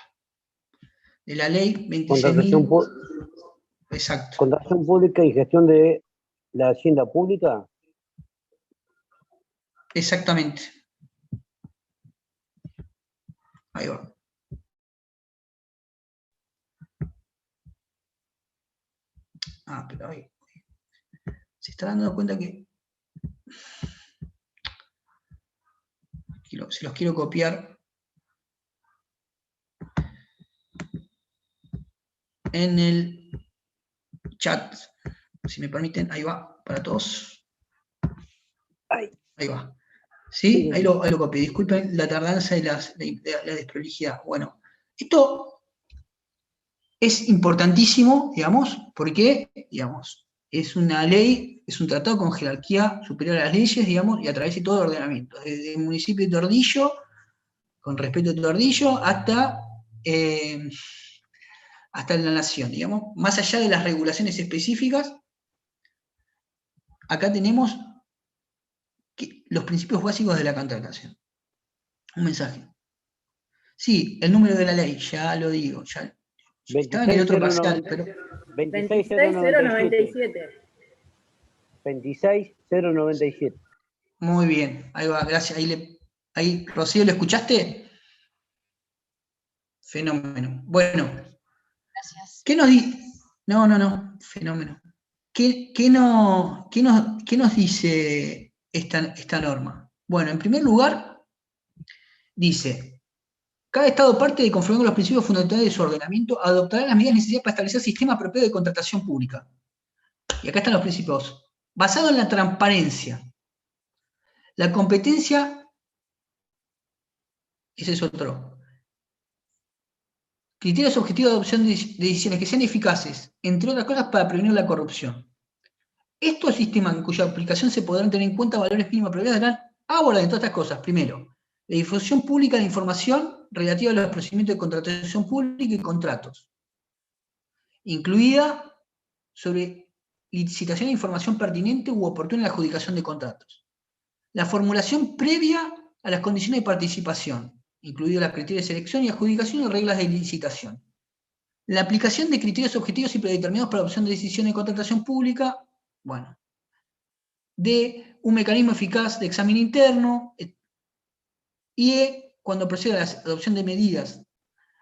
De la ley 26.000. Exacto. Contratación pública y gestión de la hacienda pública. Exactamente. Ahí va. Pero ahí. Se está dando cuenta que se los quiero copiar en el chat. Si me permiten, ahí va, para todos. Ahí va. ¿Sí? Ahí lo copié. Disculpen la tardanza y la desprolijidad. Bueno, esto es importantísimo, digamos, porque, digamos, es una ley, es un tratado con jerarquía superior a las leyes, digamos, y a través de todo el ordenamiento. Desde el municipio de Tordillo, con respeto a Tordillo, hasta la nación, digamos. Más allá de las regulaciones específicas, acá tenemos los principios básicos de la contratación. Un mensaje. Sí, el número de la ley, ya lo digo, ya estaba en el otro parcial, pero 26097. 26097. Muy bien, ahí va, gracias. Ahí, Rocío, ¿lo escuchaste? Fenómeno. Bueno. Gracias. ¿Qué nos dice? No, fenómeno. ¿Qué nos dice esta norma? Bueno, en primer lugar, dice, cada Estado parte de conforme con los principios fundamentales de su ordenamiento, adoptará las medidas necesarias para establecer sistemas propios de contratación pública. Y acá están los principios. Basado en la transparencia, la competencia, ese es otro. Criterios objetivos de adopción de decisiones que sean eficaces, entre otras cosas, para prevenir la corrupción. Estos sistemas en cuya aplicación se podrán tener en cuenta valores mínimos prioridades deberán abordar, entre otras cosas, primero, la difusión pública de información relativa a los procedimientos de contratación pública y contratos, incluida sobre licitación de información pertinente u oportuna en la adjudicación de contratos. La formulación previa a las condiciones de participación, incluidos los criterios de selección y adjudicación y reglas de licitación. La aplicación de criterios objetivos y predeterminados para la adopción de decisiones de contratación pública, bueno, de un mecanismo eficaz de examen interno, y cuando proceda a la adopción de medidas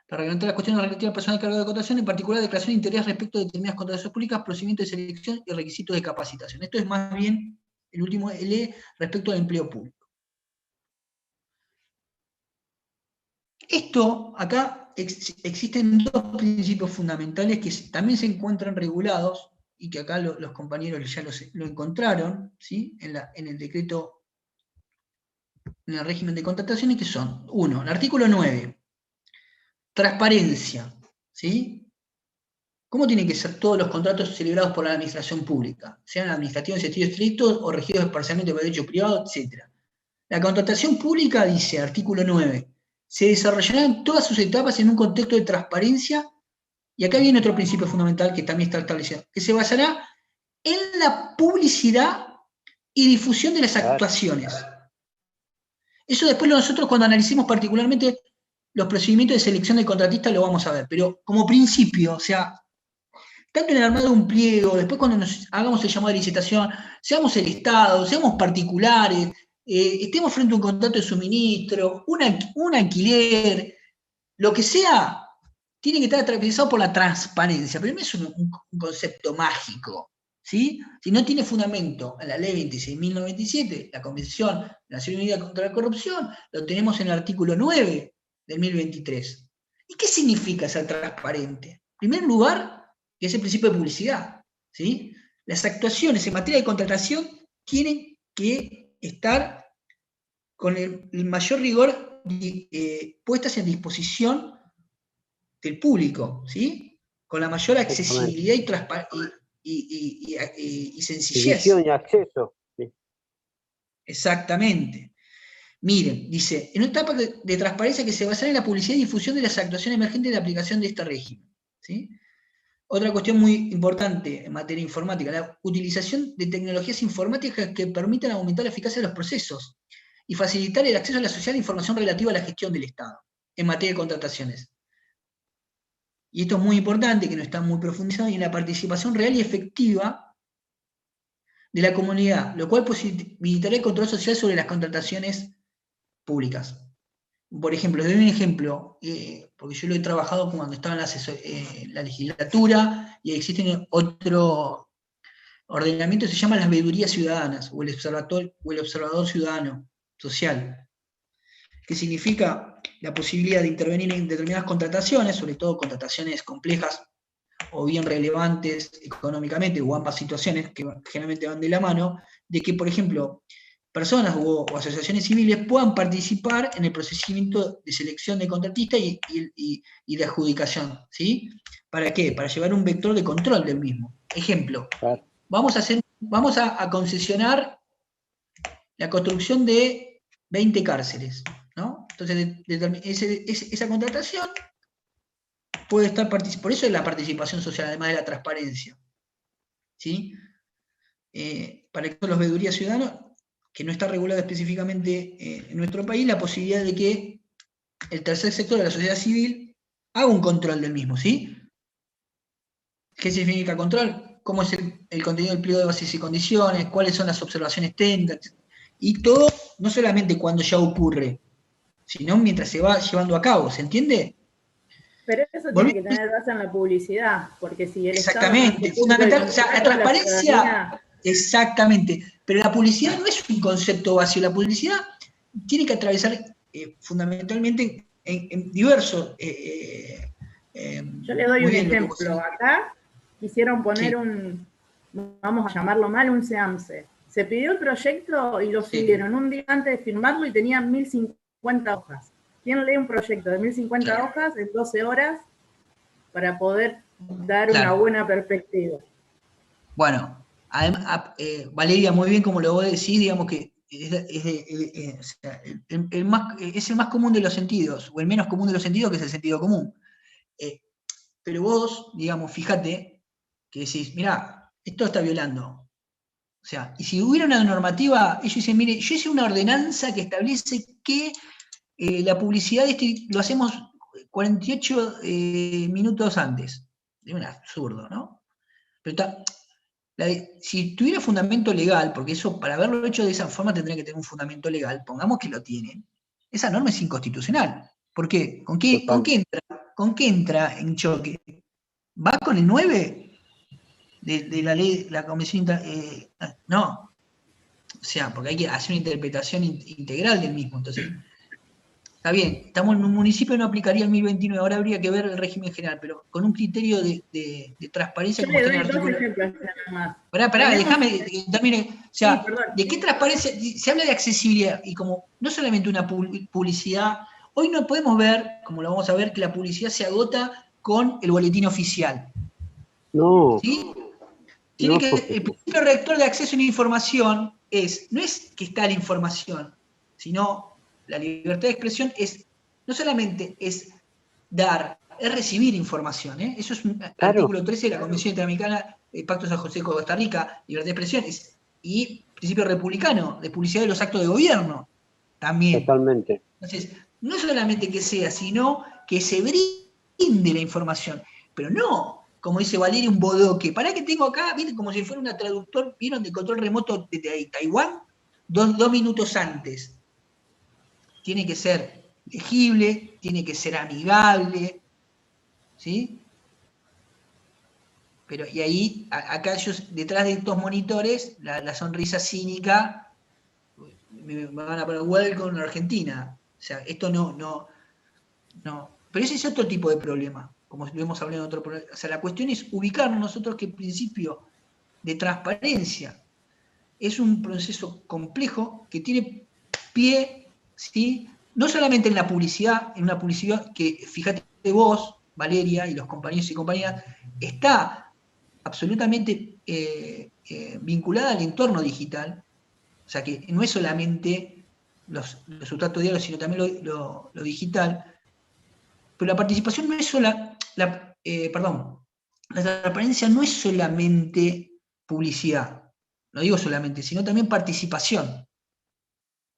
para reglamentar las cuestiones relativas al personal cargado de contratación, en particular declaración de interés respecto de determinadas contrataciones públicas, procedimientos de selección y requisitos de capacitación. Esto es más bien el último L respecto al empleo público. Esto, acá existen dos principios fundamentales que también se encuentran regulados y que acá los compañeros ya lo encontraron, ¿sí? en el decreto, en el régimen de contrataciones, que son, uno, el artículo 9, transparencia, ¿sí? ¿Cómo tienen que ser todos los contratos celebrados por la administración pública? Sean administrativos en sentido estricto o regidos parcialmente por derecho privado, etc. La contratación pública, dice, artículo 9, se desarrollará en todas sus etapas en un contexto de transparencia, y acá viene otro principio fundamental que también está establecido, que se basará en la publicidad y difusión de las actuaciones. Eso después nosotros cuando analicemos particularmente los procedimientos de selección de contratistas lo vamos a ver, pero como principio, o sea, tanto en el armado de un pliego, después cuando nos hagamos el llamado de licitación, seamos el Estado, seamos particulares, estemos frente a un contrato de suministro, un alquiler, lo que sea, tiene que estar atravesado por la transparencia, pero no es un concepto mágico, ¿sí? Si no tiene fundamento en la ley 26.097, la Convención de Naciones Unidas contra la Corrupción, lo tenemos en el artículo 9 del 1023. ¿Y qué significa ser transparente? En primer lugar, que es el principio de publicidad, ¿sí? Las actuaciones en materia de contratación tienen que estar con el mayor rigor puestas en disposición del público, ¿sí? Con la mayor accesibilidad y sencillez. División y acceso. Sí. Exactamente. Miren, dice, en una etapa de transparencia que se basará en la publicidad y difusión de las actuaciones emergentes de aplicación de este régimen, ¿sí? Otra cuestión muy importante en materia informática, la utilización de tecnologías informáticas que permitan aumentar la eficacia de los procesos y facilitar el acceso a la sociedad de información relativa a la gestión del Estado en materia de contrataciones. Y esto es muy importante, que no está muy profundizado, y en la participación real y efectiva de la comunidad, lo cual posibilitará el control social sobre las contrataciones públicas. Por ejemplo, les doy un ejemplo, porque yo lo he trabajado cuando estaba en la legislatura, y existen otro ordenamiento que se llama las veedurías ciudadanas, o el observador ciudadano social, que significa la posibilidad de intervenir en determinadas contrataciones, sobre todo contrataciones complejas o bien relevantes económicamente, o ambas situaciones que generalmente van de la mano, de que, por ejemplo, personas o asociaciones civiles puedan participar en el procedimiento de selección de contratistas y de adjudicación, ¿sí? ¿Para qué? Para llevar un vector de control del mismo. Ejemplo, vamos a concesionar la construcción de 20 cárceles, ¿no? Entonces, esa contratación puede estar, por eso es la participación social, además de la transparencia, ¿sí? Para que los veedurías ciudadanos, que no está regulado específicamente en nuestro país, la posibilidad de que el tercer sector de la sociedad civil haga un control del mismo, ¿sí? ¿Qué significa control? ¿Cómo es el contenido del pliego de bases y condiciones? ¿Cuáles son las observaciones técnicas? Y todo, no solamente cuando ya ocurre, sino mientras se va llevando a cabo, ¿se entiende? Pero eso tiene que tener base en la publicidad, porque si el exactamente, Estado fundamental, o sea, la transparencia, exactamente, pero la publicidad no es un concepto vacío, la publicidad tiene que atravesar fundamentalmente en diversos yo le doy un ejemplo. Acá quisieron poner vamos a llamarlo mal, un SEAMSE. Se pidió el proyecto y lo subieron un día antes de firmarlo y tenían 1050 hojas. ¿Quién lee un proyecto de 1050 hojas en 12 horas para poder dar una buena perspectiva? Bueno, Valeria, muy bien como lo vos decís, digamos que es el más común de los sentidos, o el menos común de los sentidos, que es el sentido común. Pero vos, digamos, fíjate que decís, mirá, esto está violando. O sea, y si hubiera una normativa, ellos dicen, mire, yo hice una ordenanza que establece que la publicidad lo hacemos 48 minutos antes. Es un absurdo, ¿no? Pero si tuviera fundamento legal, porque eso para haberlo hecho de esa forma tendría que tener un fundamento legal, pongamos que lo tiene, esa norma es inconstitucional. ¿Por qué? ¿Con qué entra en choque? ¿Va con el 9 de la ley, la Convención no. O sea, porque hay que hacer una interpretación integral del mismo. Entonces, está bien, estamos en un municipio, no aplicaría el 1029, ahora habría que ver el régimen general, pero con un criterio de transparencia. Yo le doy dos ejemplos nada más. Pará, déjame termine. O sea, ¿de qué transparencia? Se habla de accesibilidad, y como no solamente una publicidad, hoy no podemos ver, como lo vamos a ver, que la publicidad se agota con el boletín oficial. No. ¿Sí? El principio rector de acceso a la información no es que está la información, sino la libertad de expresión es, no solamente es dar, es recibir información, ¿eh? Eso es un artículo 13 de la Convención Interamericana de Pacto de San José de Costa Rica, libertad de expresión, y principio republicano de publicidad de los actos de gobierno, también. Totalmente. Entonces, no solamente que sea, sino que se brinde la información, pero no, como dice Valeria, un bodoque. ¿Para qué tengo acá? ¿Viste? Como si fuera una traductor, ¿vieron? De control remoto de Taiwán, dos minutos antes. Tiene que ser legible, tiene que ser amigable, ¿sí? Pero, y ahí, acá ellos, detrás de estos monitores, la sonrisa cínica, me van a poner welcome en Argentina. O sea, esto no. Pero ese es otro tipo de problema, como lo hemos hablado en otro programa. O sea, la cuestión es ubicarnos nosotros que el principio de transparencia es un proceso complejo que tiene pie, ¿sí? No solamente en la publicidad, en una publicidad que, fíjate vos, Valeria, y los compañeros y compañeras, está absolutamente vinculada al entorno digital. O sea, que no es solamente los sustratos diarios, sino también lo digital. Pero la participación no es la transparencia no es solamente publicidad, no digo solamente, sino también participación,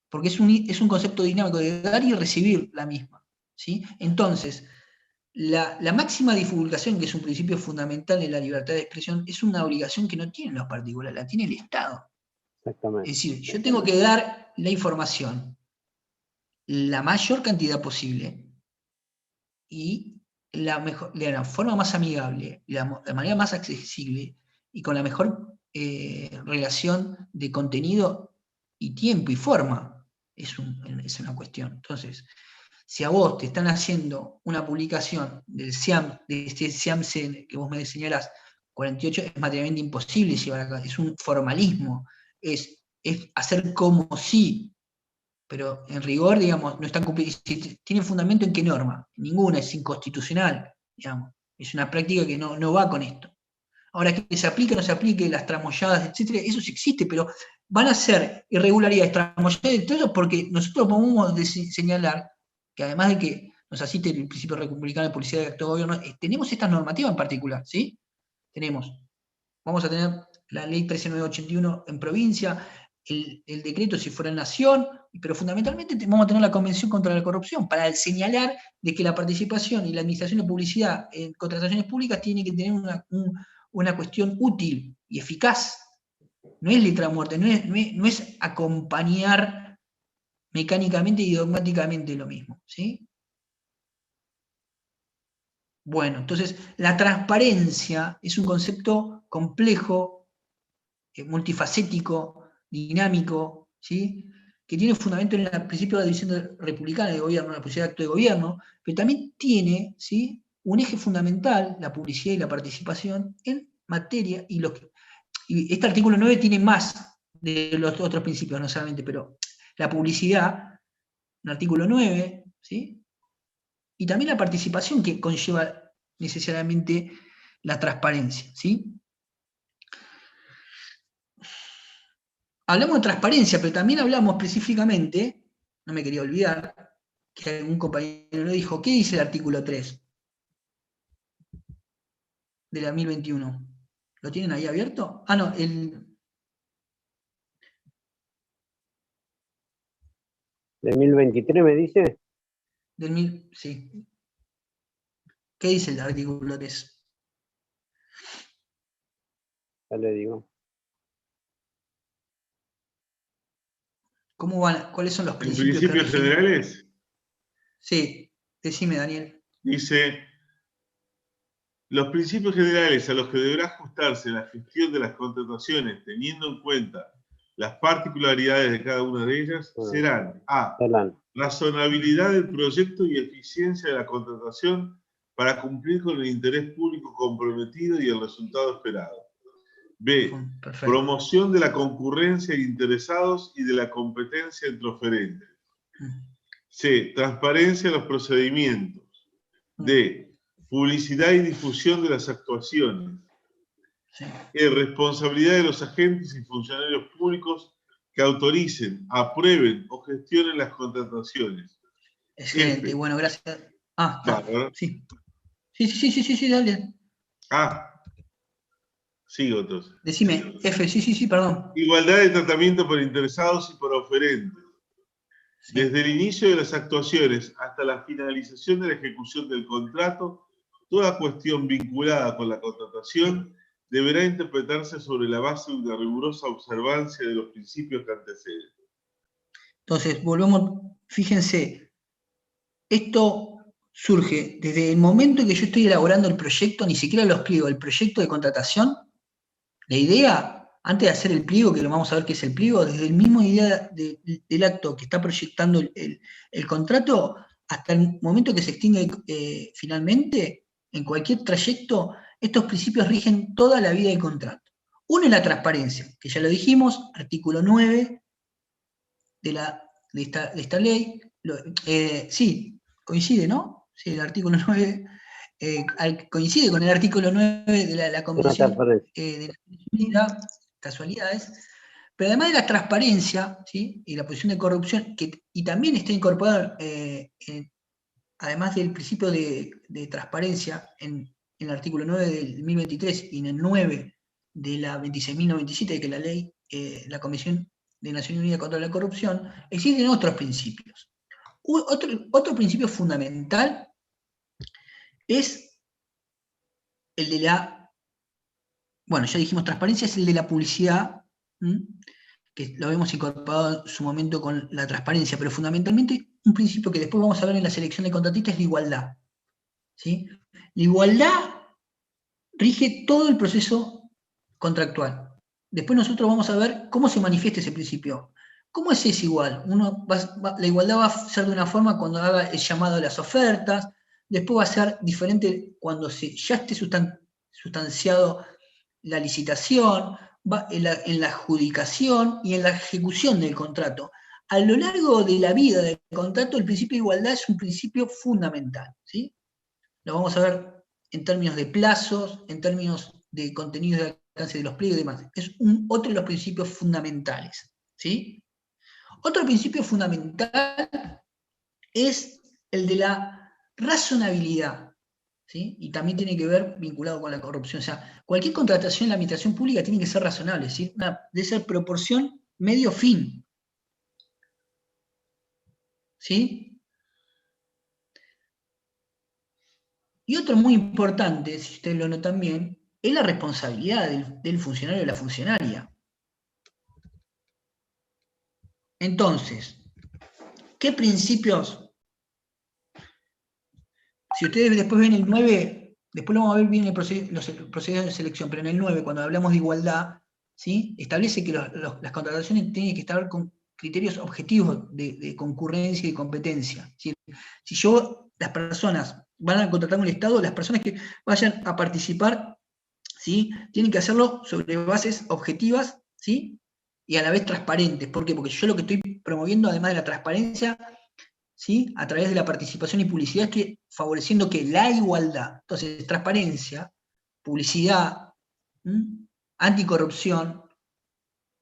porque es un concepto dinámico de dar y recibir la misma, ¿sí? Entonces, la máxima divulgación, que es un principio fundamental en la libertad de expresión, es una obligación que no tienen los particulares, la tiene el Estado. Exactamente. Es decir, yo tengo que dar la información la mayor cantidad posible, y de la forma más amigable, de manera más accesible y con la mejor relación de contenido y tiempo y forma, es una cuestión. Entonces, si a vos te están haciendo una publicación del SIAM, de este SIAMC que vos me señalás, 48, es materialmente imposible llevar acá, es un formalismo, es hacer como si, pero en rigor, digamos, no están cumplidos. ¿Tiene fundamento en qué norma? Ninguna, es inconstitucional, digamos. Es una práctica que no va con esto. Ahora, que se aplique o no se aplique, las tramoyadas, etcétera, eso sí existe, pero van a ser irregularidades, tramoyadas, etcétera, porque nosotros podemos señalar que además de que nos asiste el principio republicano de publicidad de acto de gobierno, tenemos esta normativa en particular, ¿sí? Vamos a tener la ley 13981 en provincia, el decreto si fuera en nación, pero fundamentalmente vamos a tener la Convención contra la Corrupción para señalar de que la participación y la administración de publicidad en contrataciones públicas tiene que tener una cuestión útil y eficaz. No es letra muerta, no es acompañar mecánicamente y dogmáticamente lo mismo, ¿sí? Bueno, entonces la transparencia es un concepto complejo, multifacético, dinámico, ¿sí? Que tiene fundamento en el principio de la división republicana de gobierno, la publicidad de acto de gobierno, pero también tiene, ¿sí?, un eje fundamental, la publicidad y la participación, en materia, y este artículo 9 tiene más de los otros principios, no solamente, pero la publicidad, el artículo 9, ¿sí?, y también la participación que conlleva necesariamente la transparencia, ¿sí? Hablamos de transparencia, pero también hablamos específicamente, no me quería olvidar, que un compañero lo dijo, ¿qué dice el artículo 3 de la 1021? ¿Lo tienen ahí abierto? Ah, no, ¿De 1023 me dice? sí. ¿Qué dice el artículo 3? Ya le digo. ¿Cómo van? ¿Cuáles son los ¿En principios principios que rigen? generales? Sí, decime, Daniel. Dice, los principios generales a los que deberá ajustarse la gestión de las contrataciones, teniendo en cuenta las particularidades de cada una de ellas, serán a. Razonabilidad del proyecto y eficiencia de la contratación para cumplir con el interés público comprometido y el resultado esperado. B. Perfecto. Promoción de la concurrencia de interesados y de la competencia entre oferentes. C. Transparencia de los procedimientos. D. Publicidad y difusión de las actuaciones. Sí. E. Responsabilidad de los agentes y funcionarios públicos que autoricen, aprueben o gestionen las contrataciones. Excelente, bueno, gracias. Ah, claro. Sí. Sí, dale. Sigo entonces. Decime, F, sí, perdón. Igualdad de tratamiento por interesados y por oferentes. Sí. Desde el inicio de las actuaciones hasta la finalización de la ejecución del contrato, toda cuestión vinculada con la contratación deberá interpretarse sobre la base de una rigurosa observancia de los principios que anteceden. Entonces, volvemos, fíjense, esto surge desde el momento en que yo estoy elaborando el proyecto, ni siquiera lo escribo, el proyecto de contratación, la idea, antes de hacer el pliego, que lo vamos a ver qué es el pliego, desde el mismo idea del acto que está proyectando el contrato, hasta el momento que se extingue finalmente, en cualquier trayecto, estos principios rigen toda la vida del contrato. Uno es la transparencia, que ya lo dijimos, artículo 9 de esta ley. Sí, coincide, ¿no? Sí, el artículo 9 coincide con el artículo 9 de la Convención de Naciones Unidas, casualidades, pero además de la transparencia, ¿sí? Y la posición de corrupción, y también está incorporado, además del principio de transparencia, en el artículo 9 del 1023 y en el 9 de la 26.097, que es la ley, la Convención de Naciones Unidas contra la Corrupción, existen otros principios. Otro principio fundamental es el de la, bueno, ya dijimos transparencia, es el de la publicidad, que lo habíamos incorporado en su momento con la transparencia, pero fundamentalmente un principio que después vamos a ver en la selección de contratistas es la igualdad. ¿Sí? La igualdad rige todo el proceso contractual. Después nosotros vamos a ver cómo se manifiesta ese principio. ¿Cómo es igual? La igualdad va a ser de una forma cuando haga el llamado a las ofertas, después va a ser diferente cuando ya esté sustanciado la licitación, en la adjudicación y en la ejecución del contrato. A lo largo de la vida del contrato, el principio de igualdad es un principio fundamental, ¿sí? Lo vamos a ver en términos de plazos, en términos de contenidos de alcance de los pliegos y demás. Es otro de los principios fundamentales, ¿sí? Otro principio fundamental es el de la razonabilidad, ¿sí? Y también tiene que ver vinculado con la corrupción. O sea, cualquier contratación en la administración pública tiene que ser razonable, ¿sí? Debe ser proporción medio-fin, ¿sí? Y otro muy importante, si ustedes lo notan bien, es la responsabilidad del funcionario o de la funcionaria. Entonces, ¿qué principios? Si ustedes después ven el 9, después lo vamos a ver bien los procedimientos de selección, pero en el 9, cuando hablamos de igualdad, ¿sí? Establece que las contrataciones tienen que estar con criterios objetivos de concurrencia y de competencia. ¿Sí? Si las personas van a contratar con el Estado, las personas que vayan a participar, ¿sí? Tienen que hacerlo sobre bases objetivas, ¿sí? Y a la vez transparentes. ¿Por qué? Porque yo lo que estoy promoviendo, además de la transparencia, ¿sí? A través de la participación y publicidad, estoy favoreciendo que la igualdad, entonces transparencia, publicidad, anticorrupción,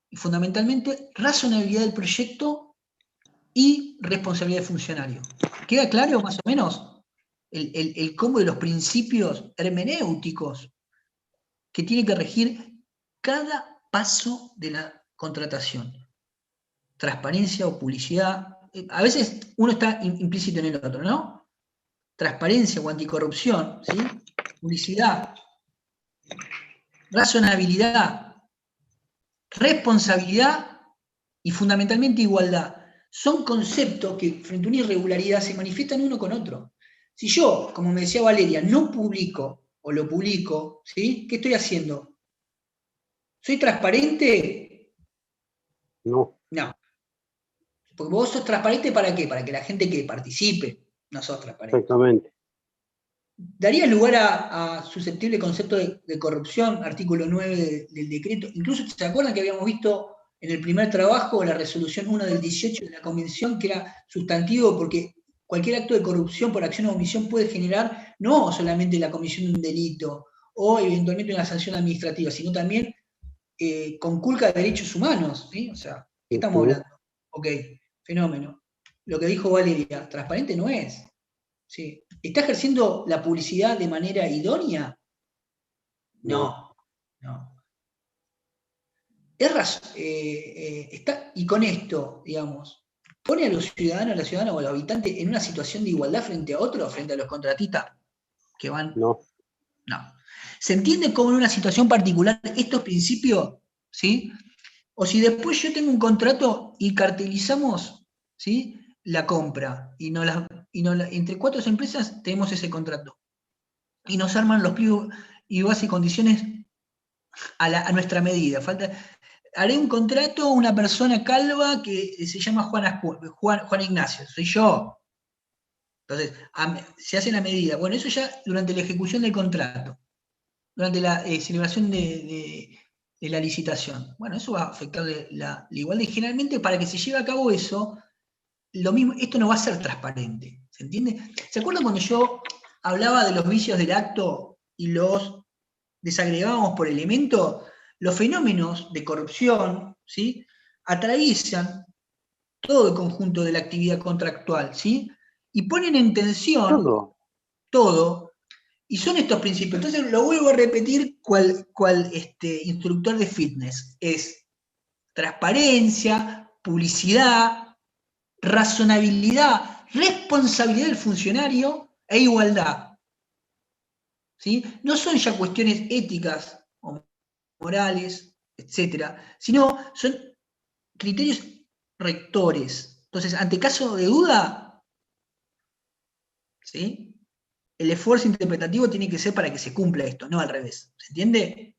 y fundamentalmente razonabilidad del proyecto y responsabilidad del funcionario. ¿Queda claro más o menos el combo de los principios hermenéuticos que tiene que regir cada paso de la contratación? Transparencia o publicidad. A veces uno está implícito en el otro, ¿no? Transparencia o anticorrupción, ¿sí? Publicidad, razonabilidad, responsabilidad y fundamentalmente igualdad. Son conceptos que frente a una irregularidad se manifiestan uno con otro. Si yo, como me decía Valeria, no publico o lo publico, ¿sí? ¿Qué estoy haciendo? ¿Soy transparente? No. No. Porque vos sos transparente ¿para qué? Para que la gente que participe no sos transparente. Exactamente. Daría lugar a susceptible concepto de corrupción, artículo 9 del decreto. Incluso, ¿se acuerdan que habíamos visto en el primer trabajo la resolución 1 del 18 de la Convención, que era sustantivo porque cualquier acto de corrupción por acción o omisión puede generar no solamente la comisión de un delito o eventualmente una sanción administrativa, sino también conculca derechos humanos, ¿sí? O sea, ¿Qué estamos hablando? Ok, fenómeno. Lo que dijo Valeria, transparente no es. ¿Sí? ¿Está ejerciendo la publicidad de manera idónea? No. Y con esto, digamos, pone a los ciudadanos, a la ciudadana o a los habitantes en una situación de igualdad frente a otros, frente a los contratistas que van. No. ¿Se entiende cómo en una situación particular estos principios, ¿sí? O si después yo tengo un contrato y cartelizamos, ¿sí?, la compra y entre 4 empresas tenemos ese contrato y nos arman los pliegos y bases y condiciones a nuestra medida. Haré un contrato a una persona calva que se llama Juan Ignacio, soy yo. Entonces, se hace la medida. Bueno, eso ya durante la ejecución del contrato, durante la celebración de la licitación. Bueno, eso va a afectar la igualdad. Y generalmente para que se lleve a cabo eso, lo mismo, esto no va a ser transparente. ¿Se entiende? ¿Se acuerdan cuando yo hablaba de los vicios del acto y los desagregábamos por elemento? Los fenómenos de corrupción, ¿sí?, atraviesan todo el conjunto de la actividad contractual, ¿sí?, y ponen en tensión todo, y son estos principios. Entonces lo vuelvo a repetir cual instructor de fitness. Es transparencia, publicidad, razonabilidad, responsabilidad del funcionario e igualdad. ¿Sí? No son ya cuestiones éticas o morales, etcétera, sino son criterios rectores. Entonces, ante caso de duda, ¿sí?, el esfuerzo interpretativo tiene que ser para que se cumpla esto, no al revés. ¿Se entiende?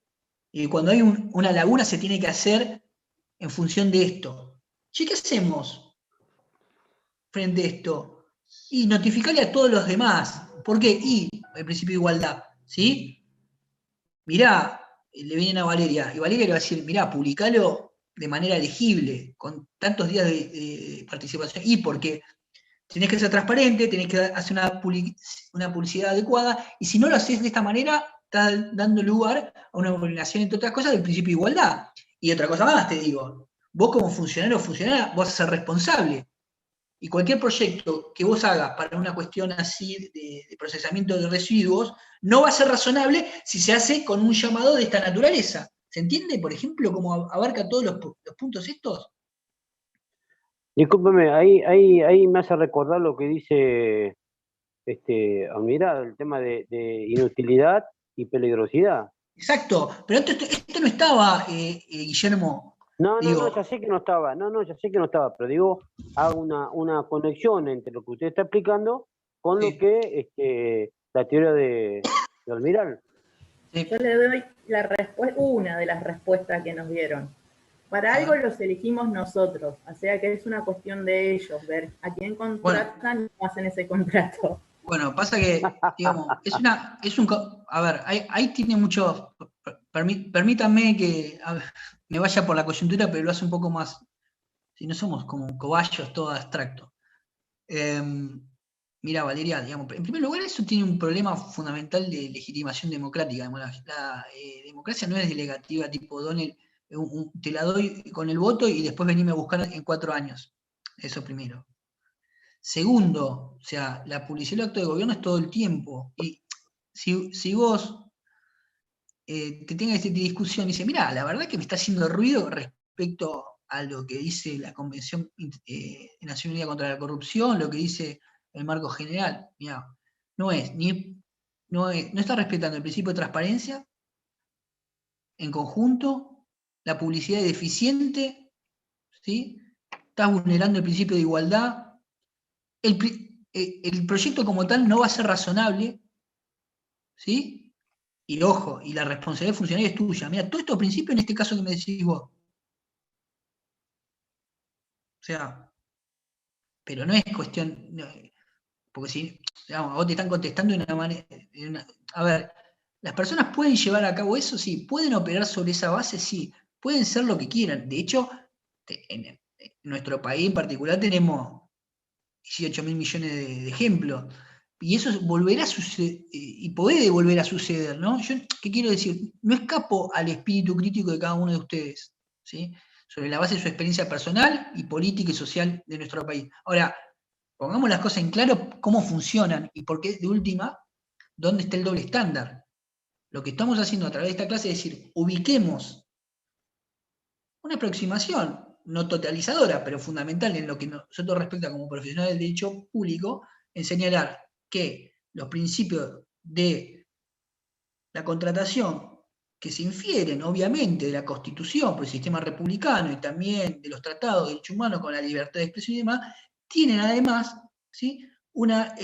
Y cuando hay una laguna se tiene que hacer en función de esto. Che, ¿qué hacemos frente a esto? Y notificarle a todos los demás. ¿Por qué? Y el principio de igualdad, ¿sí? Mirá, le vienen a Valeria, y Valeria le va a decir, mirá, publicalo de manera legible, con tantos días de participación, y porque tenés que ser transparente, tenés que hacer una publicidad adecuada, y si no lo haces de esta manera, estás dando lugar a una vulneración, entre otras cosas, del principio de igualdad. Y otra cosa más, te digo, vos como funcionario o funcionaria, vos vas a ser responsable. Y cualquier proyecto que vos hagas para una cuestión así de procesamiento de residuos, no va a ser razonable si se hace con un llamado de esta naturaleza. ¿Se entiende, por ejemplo, cómo abarca todos los puntos estos? Discúlpeme, ahí me hace recordar lo que dice Almirado, el tema de inutilidad y peligrosidad. Exacto, pero esto no estaba, Guillermo. No, ya sé que no estaba, ya sé que no estaba, pero digo, hago una conexión entre lo que usted está explicando con lo que la teoría de Almirado. Yo le doy una de las respuestas que nos dieron. Para algo los elegimos nosotros, o sea que es una cuestión de ellos, ver a quién contratan y hacen ese contrato. Bueno, pasa que, digamos, a ver, ahí tiene mucho, permítanme que me vaya por la coyuntura, pero lo hace un poco más, si no somos como cobayos, todo abstracto. Mira, Valeria, digamos, en primer lugar, eso tiene un problema fundamental de legitimación democrática. La democracia no es delegativa tipo Donel, te la doy con el voto y después venime a buscar en 4 años. Eso primero. Segundo, o sea, la publicidad del acto de gobierno es todo el tiempo. Y si vos te tengas esta discusión y dices, mira, la verdad que me está haciendo ruido respecto a lo que dice la Convención Nacional Unida contra la Corrupción, lo que dice el marco general, mira, no está respetando el principio de transparencia en conjunto, la publicidad es deficiente, ¿sí? Estás vulnerando el principio de igualdad. El proyecto como tal no va a ser razonable, ¿sí? Y ojo, y la responsabilidad funcionaria es tuya. Mira, todos estos principios en este caso que me decís vos. O sea, pero no es cuestión, porque si, digamos, vos te están contestando de una manera, a ver, ¿las personas pueden llevar a cabo eso? Sí. ¿Pueden operar sobre esa base? Sí. Pueden ser lo que quieran. De hecho, en nuestro país en particular tenemos 18.000 millones de ejemplos. Y eso volverá a suceder, y puede volver a suceder, ¿no? Yo, ¿qué quiero decir? No escapo al espíritu crítico de cada uno de ustedes, ¿sí? sobre la base de su experiencia personal y política y social de nuestro país. Ahora, pongamos las cosas en claro, cómo funcionan y por qué, de última, dónde está el doble estándar. Lo que estamos haciendo a través de esta clase es decir, ubiquemos una aproximación, no totalizadora, pero fundamental en lo que nosotros respecta como profesionales del derecho público, en señalar que los principios de la contratación que se infieren, obviamente, de la Constitución, por el sistema republicano y también de los tratados de derechos humanos con la libertad de expresión y demás, tienen además, ¿sí?, una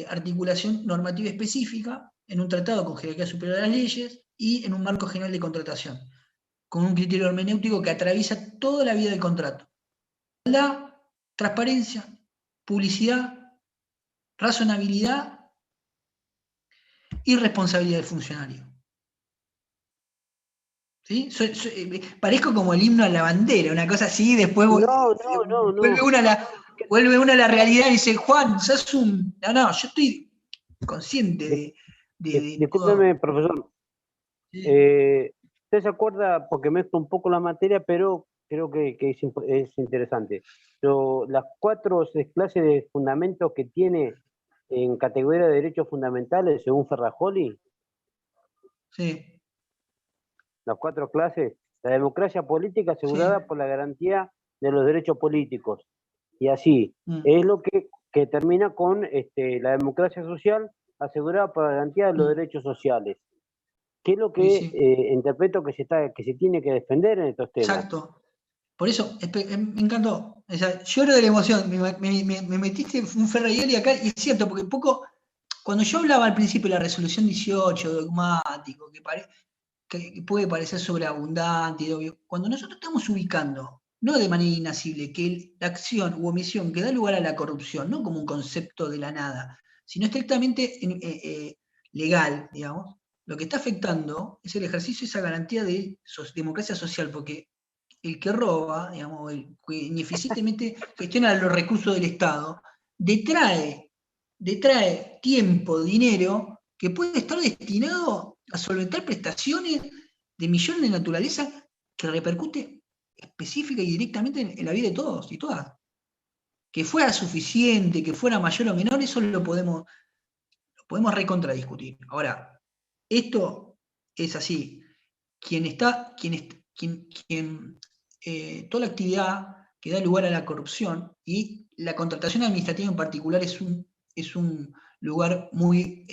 articulación normativa específica en un tratado con jerarquía superior a las leyes y en un marco general de contratación, con un criterio hermenéutico que atraviesa toda la vida del contrato. Igualdad, transparencia, publicidad, razonabilidad y responsabilidad del funcionario. ¿Sí? Parezco como el himno a la bandera, una cosa así, después vuelve uno a la realidad y dice, Juan, sos un... No, yo estoy consciente de discúlpeme, profesor. ¿Usted se acuerda, porque mezclo un poco la materia, pero creo que es interesante? Las 4 clases de fundamentos que tiene en categoría de derechos fundamentales, según Ferrajoli. Sí. Las 4 clases. La democracia política asegurada por la garantía de los derechos políticos. Y así, es lo que termina con la democracia social asegurada por la garantía de los derechos sociales. ¿Qué es lo que interpreto que se tiene que defender en estos temas? Exacto. Por eso, me encantó. O sea, lloro de la emoción. Me metiste un Ferrajoli acá, y es cierto, porque cuando yo hablaba al principio de la resolución 18, dogmático, que puede parecer sobreabundante, obvio, cuando nosotros estamos ubicando, no de manera inasible, que la acción u omisión que da lugar a la corrupción, no como un concepto de la nada, sino estrictamente legal, digamos, lo que está afectando es el ejercicio de esa garantía de democracia social, porque el que roba, digamos, el que ineficientemente gestiona los recursos del Estado, detrae tiempo, dinero, que puede estar destinado a solventar prestaciones de millones de naturaleza que repercute específica y directamente en la vida de todos y todas. Que fuera suficiente, que fuera mayor o menor, eso lo podemos recontradiscutir. Ahora, esto es así. Toda la actividad que da lugar a la corrupción, y la contratación administrativa en particular es un lugar muy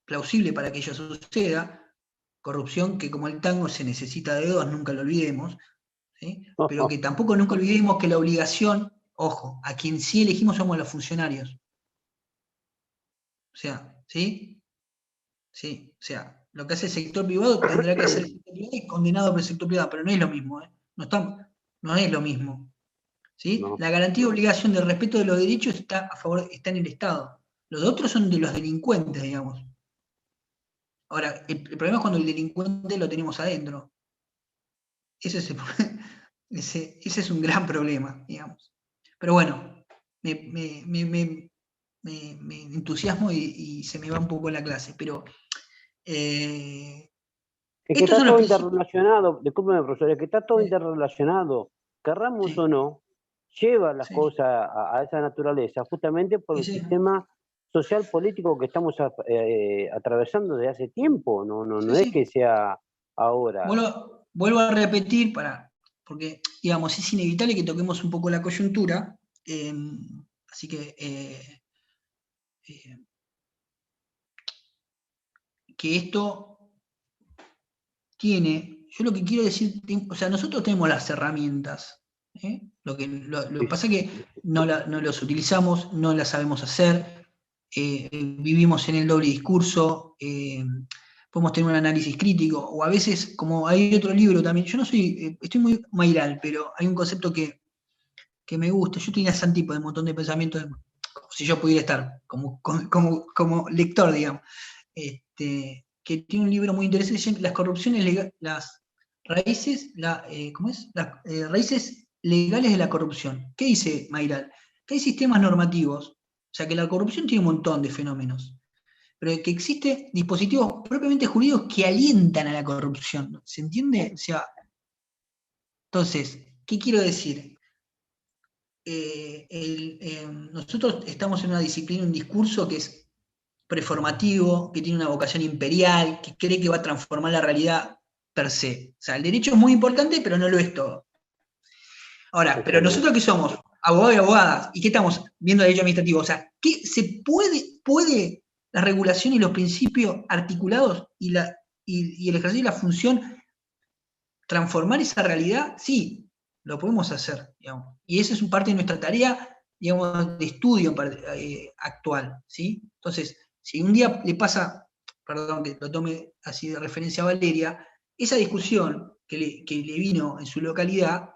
plausible para que ello suceda. Corrupción que, como el tango, se necesita de 2, nunca lo olvidemos, ¿sí? Pero que tampoco nunca olvidemos que la obligación, ojo, a quien sí elegimos somos los funcionarios. O sea, ¿sí? Sí, o sea, lo que hace el sector privado tendrá que hacer el sector privado y condenado por el sector privado, pero no es lo mismo, ¿eh? No es lo mismo. ¿Sí? No. La garantía y obligación de respeto de los derechos está en el Estado. Los otros son de los delincuentes, digamos. Ahora, el problema es cuando el delincuente lo tenemos adentro. Ese es un gran problema, digamos. Pero bueno, me entusiasmo y se me va un poco la clase, pero... es que está todo interrelacionado, discúlpeme, profesor, es que está todo interrelacionado, querramos o no, lleva las cosas a esa naturaleza, justamente por el sistema social político que estamos atravesando desde hace tiempo, no es que sea ahora. Vuelvo a repetir, porque digamos, es inevitable que toquemos un poco la coyuntura, así que esto tiene, yo lo que quiero decir, o sea, nosotros tenemos las herramientas, lo que pasa es que no las utilizamos, no las sabemos hacer, vivimos en el doble discurso, podemos tener un análisis crítico, o a veces, como hay otro libro también, yo no soy, estoy muy mairal, pero hay un concepto que me gusta, yo estoy en ese tipo de un montón de pensamientos, como si yo pudiera estar como lector, digamos, que tiene un libro muy interesante, las corrupciones, las raíces, raíces legales de la corrupción. ¿Qué dice Mairal? Que hay sistemas normativos, o sea que la corrupción tiene un montón de fenómenos, pero que existen dispositivos propiamente jurídicos que alientan a la corrupción, ¿se entiende? O sea, Entonces, ¿qué quiero decir? Nosotros estamos en una disciplina, un discurso que es preformativo, que tiene una vocación imperial, que cree que va a transformar la realidad per se. O sea, el derecho es muy importante, pero no lo es todo. Ahora, pero nosotros que somos abogados y abogadas, ¿y qué estamos viendo el derecho administrativo? O sea, ¿qué se puede la regulación y los principios articulados y el ejercicio y la función transformar esa realidad? Sí, lo podemos hacer, digamos. Y esa es parte de nuestra tarea, digamos, de estudio actual, ¿sí? Entonces, si un día le pasa, perdón que lo tome así de referencia a Valeria, esa discusión que le vino en su localidad,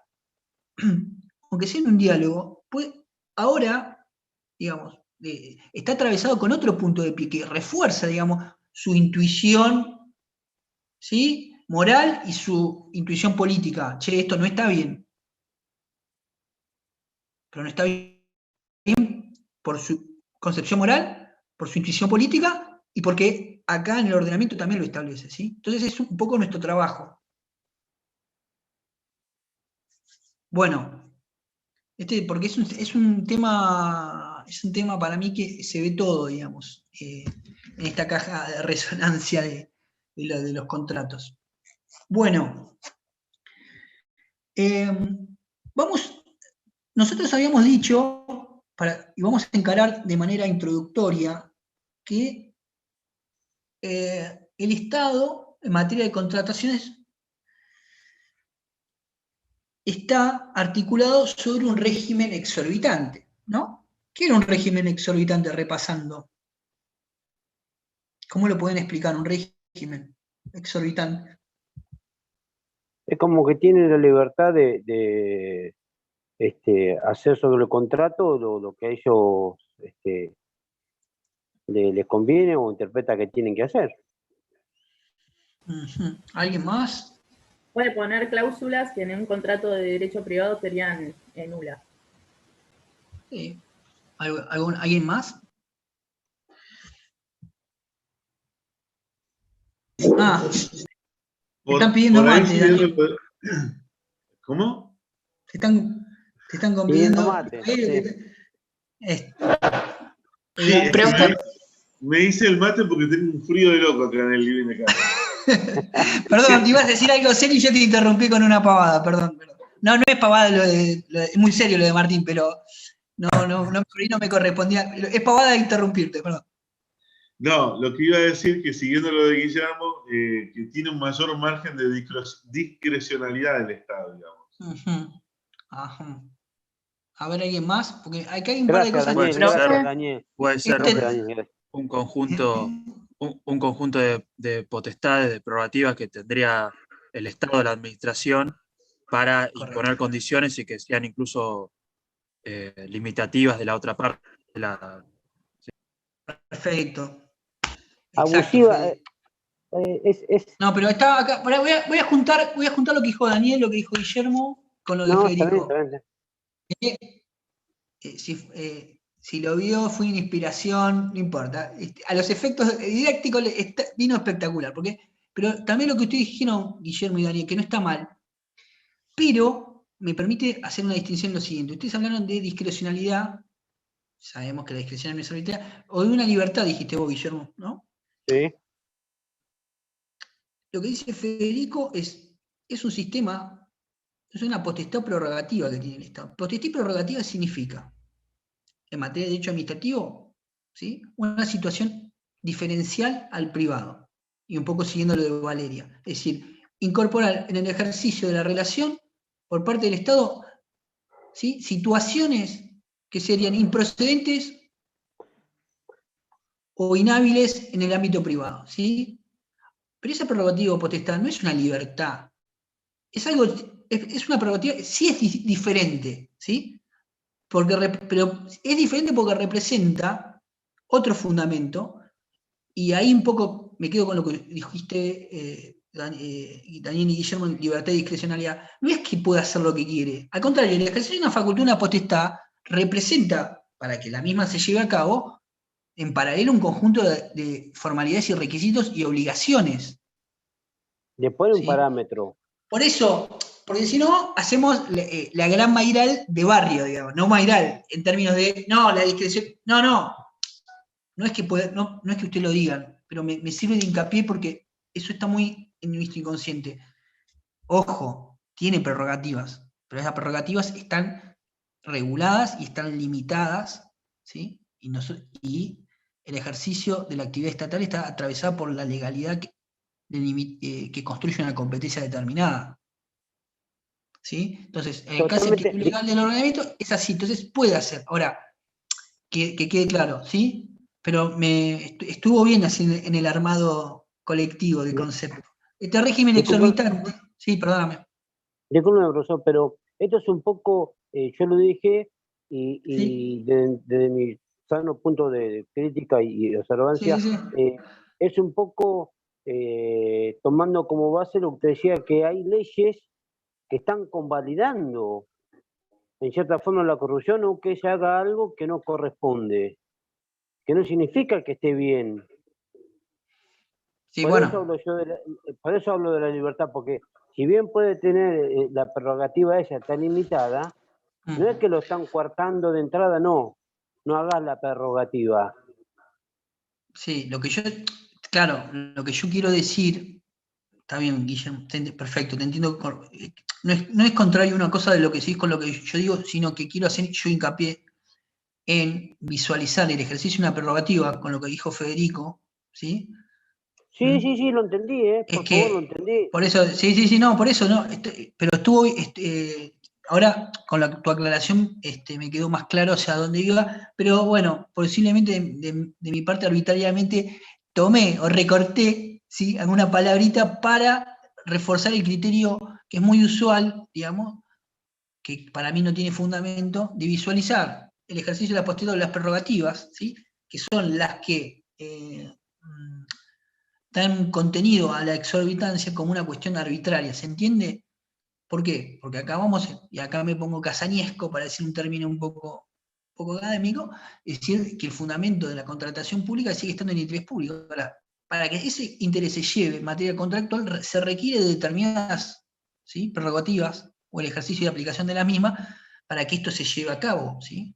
aunque sea en un diálogo, pues ahora, digamos, está atravesado con otro punto de pie que refuerza, digamos, su intuición, ¿sí?, moral y su intuición política. Che, esto no está bien. Pero no está bien por su concepción moral, por su intuición política y porque acá en el ordenamiento también lo establece, ¿sí? Entonces es un poco nuestro trabajo. Bueno, porque es un tema para mí que se ve todo, digamos, en esta caja de resonancia de los contratos. Bueno, nosotros habíamos dicho, y vamos a encarar de manera introductoria, que el Estado, en materia de contrataciones, está articulado sobre un régimen exorbitante, ¿no? ¿Qué era un régimen exorbitante, repasando? ¿Cómo lo pueden explicar, un régimen exorbitante? Es como que tiene la libertad de hacer sobre el contrato lo que a ellos les conviene o interpreta que tienen que hacer. ¿Alguien más? Puede poner cláusulas que en un contrato de derecho privado serían nulas. ¿Alguien más? Te están pidiendo mate, Daniel. ¿Cómo? Te están pidiendo mate. Sí, me hice el mate porque tengo un frío de loco acá en el living de casa. Perdón, te ibas a decir algo serio y yo te interrumpí con una pavada, perdón. No es pavada es muy serio lo de Martín, pero no me correspondía. Es pavada de interrumpirte, perdón. No, lo que iba a decir que siguiendo lo de Guillermo, que tiene un mayor margen de discrecionalidad del Estado, digamos. Ajá. A ver, ¿alguien más? Porque acá hay un par de cosas. Puede ser un conjunto de potestades, de prerrogativas que tendría el Estado, la administración, para imponer condiciones y que sean incluso limitativas de la otra parte. Perfecto. Abusiva. No, pero estaba acá. Voy a juntar lo que dijo Daniel, lo que dijo Guillermo, con lo de Federico. Si lo vio, fue una inspiración, no importa. A los efectos didácticos vino espectacular. Pero también lo que ustedes dijeron, Guillermo y Daniel, que no está mal, pero me permite hacer una distinción en lo siguiente. Ustedes hablaron de discrecionalidad, sabemos que la discrecionalidad es arbitraria, o de una libertad, dijiste vos, Guillermo, ¿no? Sí. Lo que dice Federico es un sistema, es una potestad prerrogativa que tiene el Estado. Potestad prerrogativa significa, en materia de derecho administrativo, ¿sí?, una situación diferencial al privado, y un poco siguiendo lo de Valeria. Es decir, incorporar en el ejercicio de la relación por parte del Estado, ¿sí?, situaciones que serían improcedentes o inhábiles en el ámbito privado, ¿sí? Pero esa prerrogativa o potestad no es una libertad, es una prerrogativa, sí es diferente, ¿sí? Pero es diferente porque representa otro fundamento, y ahí un poco me quedo con lo que dijiste, Daniel y Guillermo, libertad y discrecionalidad. No es que pueda hacer lo que quiere, al contrario, el ejercicio de una facultad, una potestad, representa, para que la misma se lleve a cabo, en paralelo un conjunto de formalidades y requisitos y obligaciones. Le pone un parámetro. Por eso, porque si no, hacemos la gran Mayral de barrio, digamos, no Mayral, en términos de, no, la discreción, no es que usted lo diga, pero me sirve de hincapié porque eso está muy en nuestro inconsciente. Ojo, tiene prerrogativas, pero esas prerrogativas están reguladas y están limitadas, ¿sí? Y el ejercicio de la actividad estatal está atravesado por la legalidad que construye una competencia determinada. ¿Sí? Entonces, en el caso legal del ordenamiento, es así, entonces puede hacer. Ahora, que quede claro, ¿sí? Pero estuvo bien así en el armado colectivo de concepto. Este régimen exorbitante, sí, perdóname. Disculpe, profesor, pero esto es un poco, yo lo dije, y Sí. desde mi sano punto de crítica y observancia, Sí. es un poco tomando como base lo que te decía, que hay leyes que están convalidando en cierta forma la corrupción o que se haga algo que no corresponde, que no significa que esté bien. Sí, Por bueno. eso hablo yo por eso hablo de la libertad, porque si bien puede tener la prerrogativa esa tan limitada, no es que lo están coartando de entrada, no hagas la prerrogativa. Sí, lo que yo quiero decir, está bien, Guillermo, perfecto, te entiendo, no es contrario una cosa de lo que decís con lo que yo digo, sino que quiero hacer yo hincapié en visualizar el ejercicio de una prerrogativa, con lo que dijo Federico, ¿sí? Sí, lo entendí, por favor, lo entendí. Por eso, sí, no, por eso, no, pero estuvo, ahora con tu aclaración me quedó más claro hacia dónde iba, pero bueno, posiblemente de mi parte arbitrariamente tomé o recorté, ¿sí?, alguna palabrita para reforzar el criterio que es muy usual, digamos, que para mí no tiene fundamento, de visualizar el ejercicio de la potestad de las prerrogativas, ¿sí?, que son las que dan contenido a la exorbitancia como una cuestión arbitraria, ¿se entiende? ¿Por qué? Porque acá y acá me pongo casañesco para decir un término un poco académico, es decir, que el fundamento de la contratación pública sigue estando en el interés público. Para que ese interés se lleve en materia contractual, se requiere de determinadas, ¿sí?, prerrogativas o el ejercicio de aplicación de la misma para que esto se lleve a cabo, ¿sí?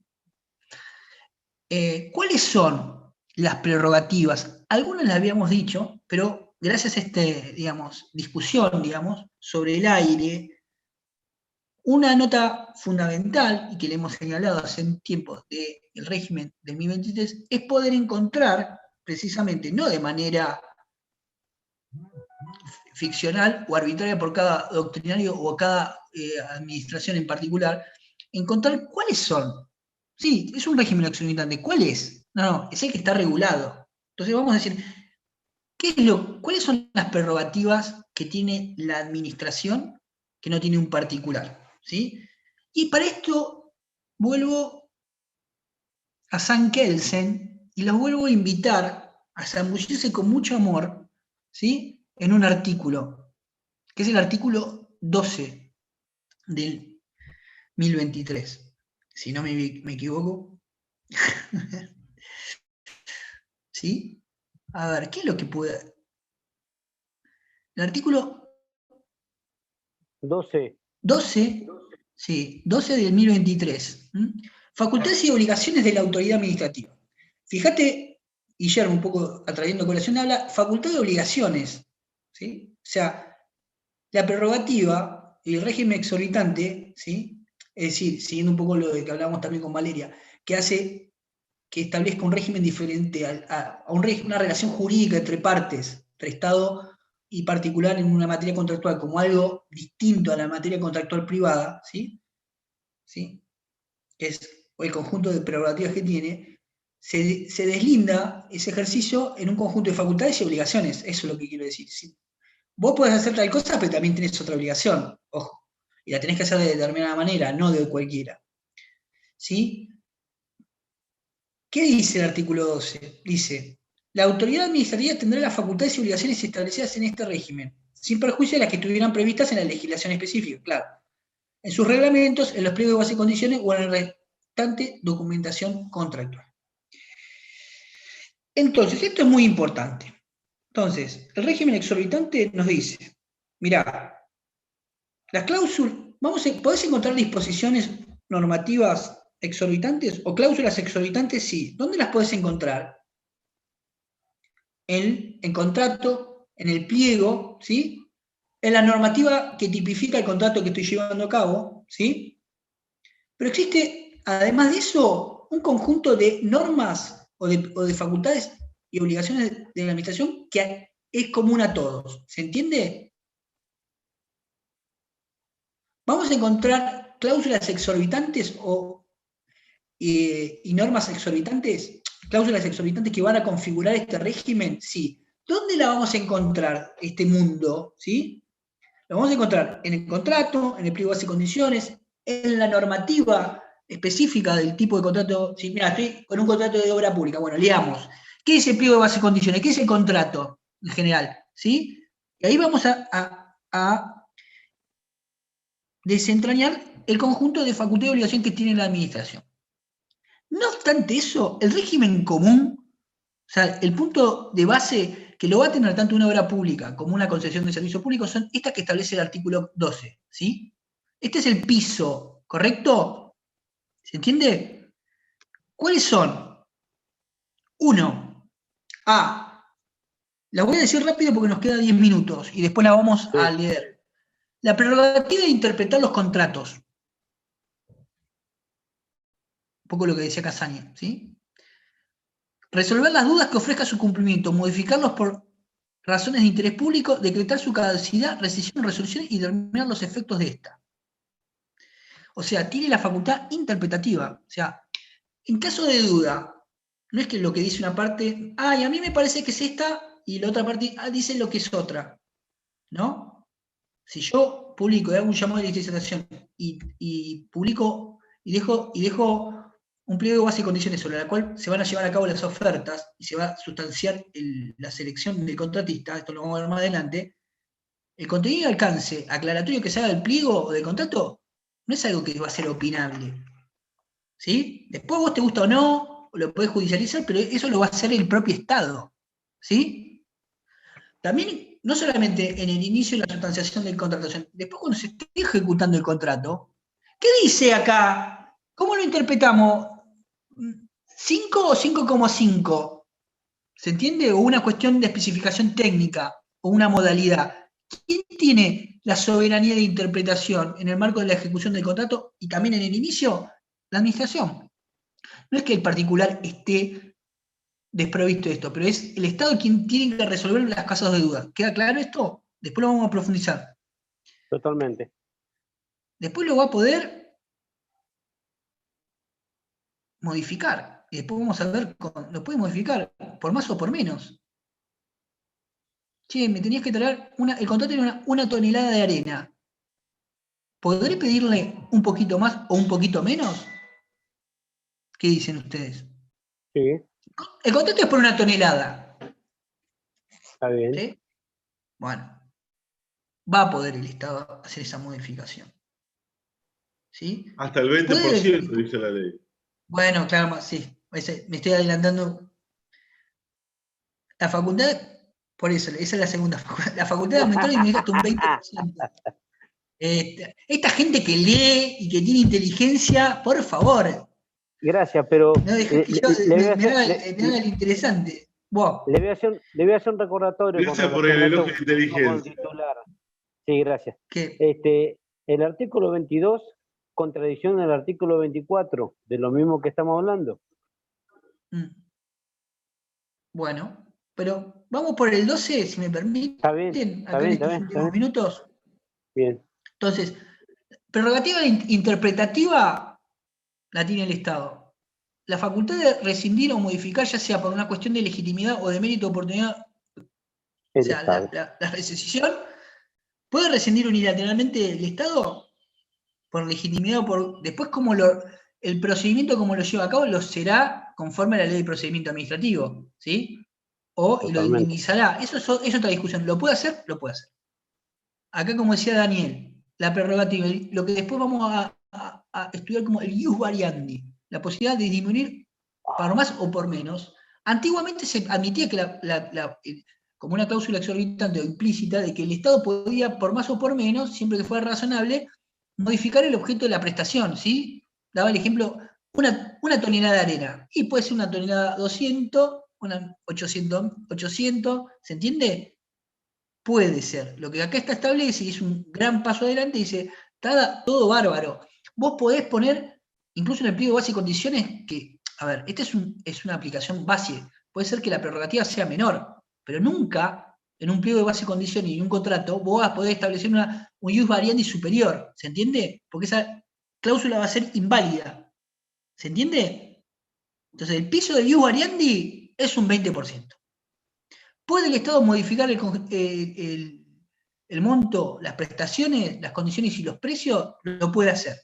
¿Cuáles son las prerrogativas? Algunas las habíamos dicho, pero gracias a discusión, sobre el aire, una nota fundamental, y que le hemos señalado hace un tiempo del régimen del 2023, es poder encontrar, precisamente, no de manera ficcional o arbitraria por cada doctrinario o cada administración en particular, encontrar cuáles son. Sí, es un régimen exorbitante. ¿Cuál es? No, es el que está regulado. Entonces vamos a decir, ¿cuáles son las prerrogativas que tiene la administración que no tiene un particular? ¿Sí? Y para esto vuelvo a San Kelsen y los vuelvo a invitar a zambullirse con mucho amor, ¿sí?, en un artículo, que es el artículo 12 del 1023. Si no me equivoco. ¿Sí? A ver, ¿qué es lo que puede...? El artículo 12. 12 del 1023. Facultades y obligaciones de la autoridad administrativa. Fíjate, Guillermo, un poco atrayendo colación, habla facultad de obligaciones, ¿sí? O sea, la prerrogativa y el régimen exorbitante, ¿sí?, es decir, siguiendo un poco lo de que hablábamos también con Valeria, que hace que establezca un régimen diferente a una relación jurídica entre partes, entre Estado y particular en una materia contractual, como algo distinto a la materia contractual privada, ¿sí? Es el conjunto de prerrogativas que tiene, se deslinda ese ejercicio en un conjunto de facultades y obligaciones, eso es lo que quiero decir. ¿Sí? Vos podés hacer tal cosa, pero también tenés otra obligación, ojo, y la tenés que hacer de determinada manera, no de cualquiera. ¿Sí? ¿Qué dice el artículo 12? Dice, la autoridad administrativa tendrá las facultades y obligaciones establecidas en este régimen, sin perjuicio de las que estuvieran previstas en la legislación específica, claro, en sus reglamentos, en los pliegos de base y condiciones o en la restante documentación contractual. Entonces, esto es muy importante. Entonces, el régimen exorbitante nos dice, mirá, Las cláusulas, ¿podés encontrar disposiciones normativas exorbitantes o cláusulas exorbitantes? Sí. ¿Dónde las podés encontrar? En contrato, en el pliego, ¿sí? En la normativa que tipifica el contrato que estoy llevando a cabo, ¿sí? Pero existe, además de eso, un conjunto de normas o de facultades y obligaciones de la administración que es común a todos. ¿Se entiende? Vamos a encontrar cláusulas exorbitantes y normas exorbitantes, cláusulas exorbitantes que van a configurar este régimen, sí. ¿Dónde la vamos a encontrar, este mundo? ¿Sí? Lo vamos a encontrar en el contrato, en el pliego de bases y condiciones, en la normativa específica del tipo de contrato. Sí, mira, estoy con un contrato de obra pública. Bueno, leamos. ¿Qué es el pliego de bases y condiciones? ¿Qué es el contrato en general? ¿Sí? Y ahí vamos a desentrañar el conjunto de facultades y obligaciones que tiene la administración. No obstante eso, el régimen común, o sea, el punto de base que lo va a tener tanto una obra pública como una concesión de servicio público son estas que establece el artículo 12, ¿sí? Este es el piso, ¿correcto? ¿Se entiende? ¿Cuáles son? 1. La voy a decir rápido porque nos queda 10 minutos y después la vamos a leer. La prerrogativa de interpretar los contratos. Un poco lo que decía Casaña, ¿sí? Resolver las dudas que ofrezca su cumplimiento, modificarlos por razones de interés público, decretar su caducidad, rescisión, resolución y determinar los efectos de esta. O sea, tiene la facultad interpretativa. O sea, en caso de duda, no es que lo que dice una parte, ay, a mí me parece que es esta, y la otra parte dice lo que es otra. ¿No? Si yo publico y hago un llamado de licitación y publico y dejo un pliego de base y condiciones sobre la cual se van a llevar a cabo las ofertas y se va a sustanciar la selección del contratista, esto lo vamos a ver más adelante, el contenido de alcance aclaratorio que se haga del pliego o del contrato no es algo que va a ser opinable. ¿Sí? Después vos te gusta o no, lo podés judicializar, pero eso lo va a hacer el propio Estado. ¿Sí? También, no solamente en el inicio y la sustanciación del contrato, después cuando se esté ejecutando el contrato, ¿qué dice acá? ¿Cómo lo interpretamos? ¿5 o 5,5? ¿Se entiende? O una cuestión de especificación técnica o una modalidad. ¿Quién tiene la soberanía de interpretación en el marco de la ejecución del contrato y también en el inicio? La administración. No es que el particular esté desprovisto de esto, pero es el Estado quien tiene que resolver las casos de duda. ¿Queda claro esto? Después lo vamos a profundizar. Totalmente. Después lo va a poder modificar. Y después vamos a ver, lo puede modificar por más o por menos. Che, me tenías que traer, el contrato tiene una tonelada de arena. ¿Podré pedirle un poquito más o un poquito menos? ¿Qué dicen ustedes? Sí. El contrato es por una tonelada. Está bien. ¿Sí? Bueno, va a poder el Estado hacer esa modificación. ¿Sí? Hasta el 20% dice la ley. Bueno, claro, sí. Me estoy adelantando. La facultad, por eso, esa es la segunda facultad. La facultad de aumentar y hasta un 20%. Esta gente que lee y que tiene inteligencia, por favor. Gracias, pero no dejes que yo me haga el interesante. Wow. Le voy a hacer un recordatorio. Gracias por el elogio de inteligencia. Sí, gracias. ¿Qué? El artículo 22, contradicción del artículo 24, de lo mismo que estamos hablando. Bueno, pero vamos por el 12, si me permiten. Está bien, acá en estos últimos minutos. Bien. Entonces, prerrogativa interpretativa la tiene el Estado. La facultad de rescindir o modificar, ya sea por una cuestión de legitimidad o de mérito o oportunidad, o sea, la rescisión, puede rescindir unilateralmente el Estado por legitimidad o por. Después, como el procedimiento como lo lleva a cabo, lo será conforme a la ley de procedimiento administrativo, ¿sí? Y lo indemnizará. Eso es otra discusión. ¿Lo puede hacer? Lo puede hacer. Acá, como decía Daniel, la prerrogativa, lo que después vamos a estudiar como el ius variandi, la posibilidad de disminuir por más o por menos. Antiguamente se admitía que como una cláusula exorbitante o implícita de que el Estado podía, por más o por menos, siempre que fuera razonable, modificar el objeto de la prestación, ¿sí? Daba el ejemplo, una tonelada de arena, y puede ser una tonelada 200, una 800, ¿se entiende? Puede ser. Lo que acá está establece, y es un gran paso adelante, dice, está todo bárbaro. Vos podés poner, incluso en el pliego de base y condiciones, que, a ver, esta es una aplicación base, puede ser que la prerrogativa sea menor, pero nunca en un pliego de base y condiciones y un contrato vos vas a poder establecer un ius variandi superior, ¿se entiende? Porque esa cláusula va a ser inválida, ¿se entiende? Entonces el piso del ius variandi es un 20%. ¿Puede el Estado modificar el monto, las prestaciones, las condiciones y los precios? Lo puede hacer.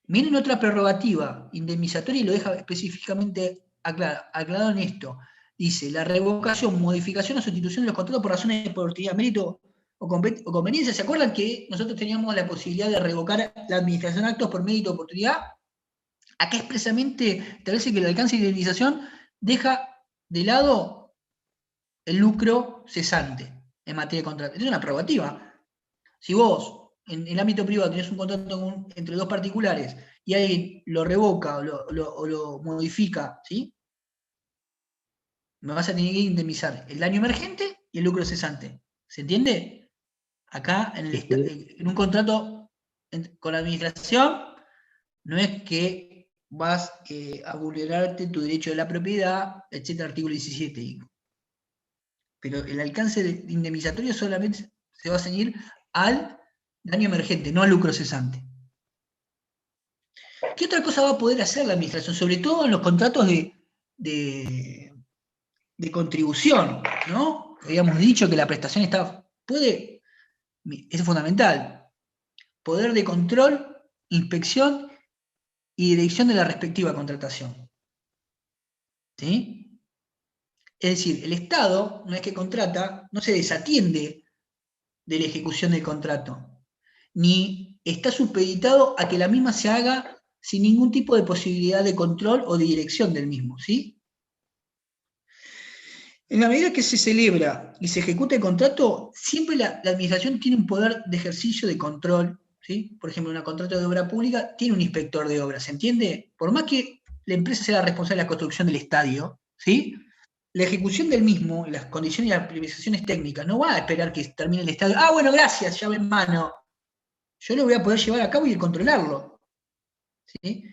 Miren otra prerrogativa indemnizatoria y lo deja específicamente aclarado en esto. Dice, la revocación, modificación o sustitución de los contratos por razones de oportunidad, mérito o conveniencia. ¿Se acuerdan que nosotros teníamos la posibilidad de revocar la administración de actos por mérito o oportunidad? Acá expresamente establece que el alcance de indemnización deja de lado el lucro cesante en materia de contrato. Es una prerrogativa. Si vos, en el ámbito privado, tenés un contrato entre dos particulares y alguien lo revoca o lo modifica, ¿sí? Me vas a tener que indemnizar el daño emergente y el lucro cesante. ¿Se entiende? Acá, en un contrato con la administración, no es que vas a vulnerarte tu derecho de la propiedad, etcétera, artículo 17. Pero el alcance indemnizatorio solamente se va a ceñir al daño emergente, no al lucro cesante. ¿Qué otra cosa va a poder hacer la administración? Sobre todo en los contratos de contribución, ¿no? Habíamos dicho que la prestación es fundamental. Poder de control, inspección y dirección de la respectiva contratación. ¿Sí? Es decir, el Estado, una vez que contrata, no se desatiende de la ejecución del contrato, ni está supeditado a que la misma se haga sin ningún tipo de posibilidad de control o de dirección del mismo, ¿sí? En la medida que se celebra y se ejecuta el contrato, siempre la administración tiene un poder de ejercicio de control, ¿sí? Por ejemplo, un contrato de obra pública tiene un inspector de obra, ¿se entiende? Por más que la empresa sea la responsable de la construcción del estadio, ¿sí? La ejecución del mismo, las condiciones y las priorizaciones técnicas, no va a esperar que termine el estadio. Ah, bueno, gracias, llave en mano. Yo lo voy a poder llevar a cabo y controlarlo. ¿Sí?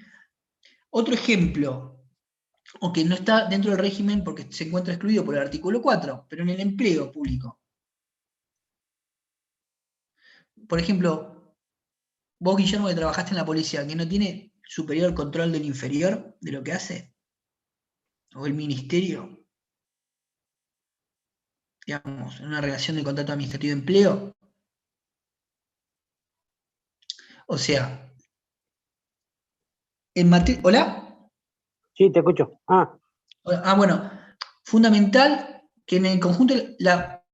Otro ejemplo, aunque no está dentro del régimen porque se encuentra excluido por el artículo 4, pero en el empleo público. Por ejemplo, vos, Guillermo, que trabajaste en la policía, que no tiene superior control del inferior de lo que hace, o el ministerio, digamos, en una relación de contrato administrativo de empleo. O sea, en materia... ¿Hola? Sí, te escucho. Bueno, fundamental que en el conjunto la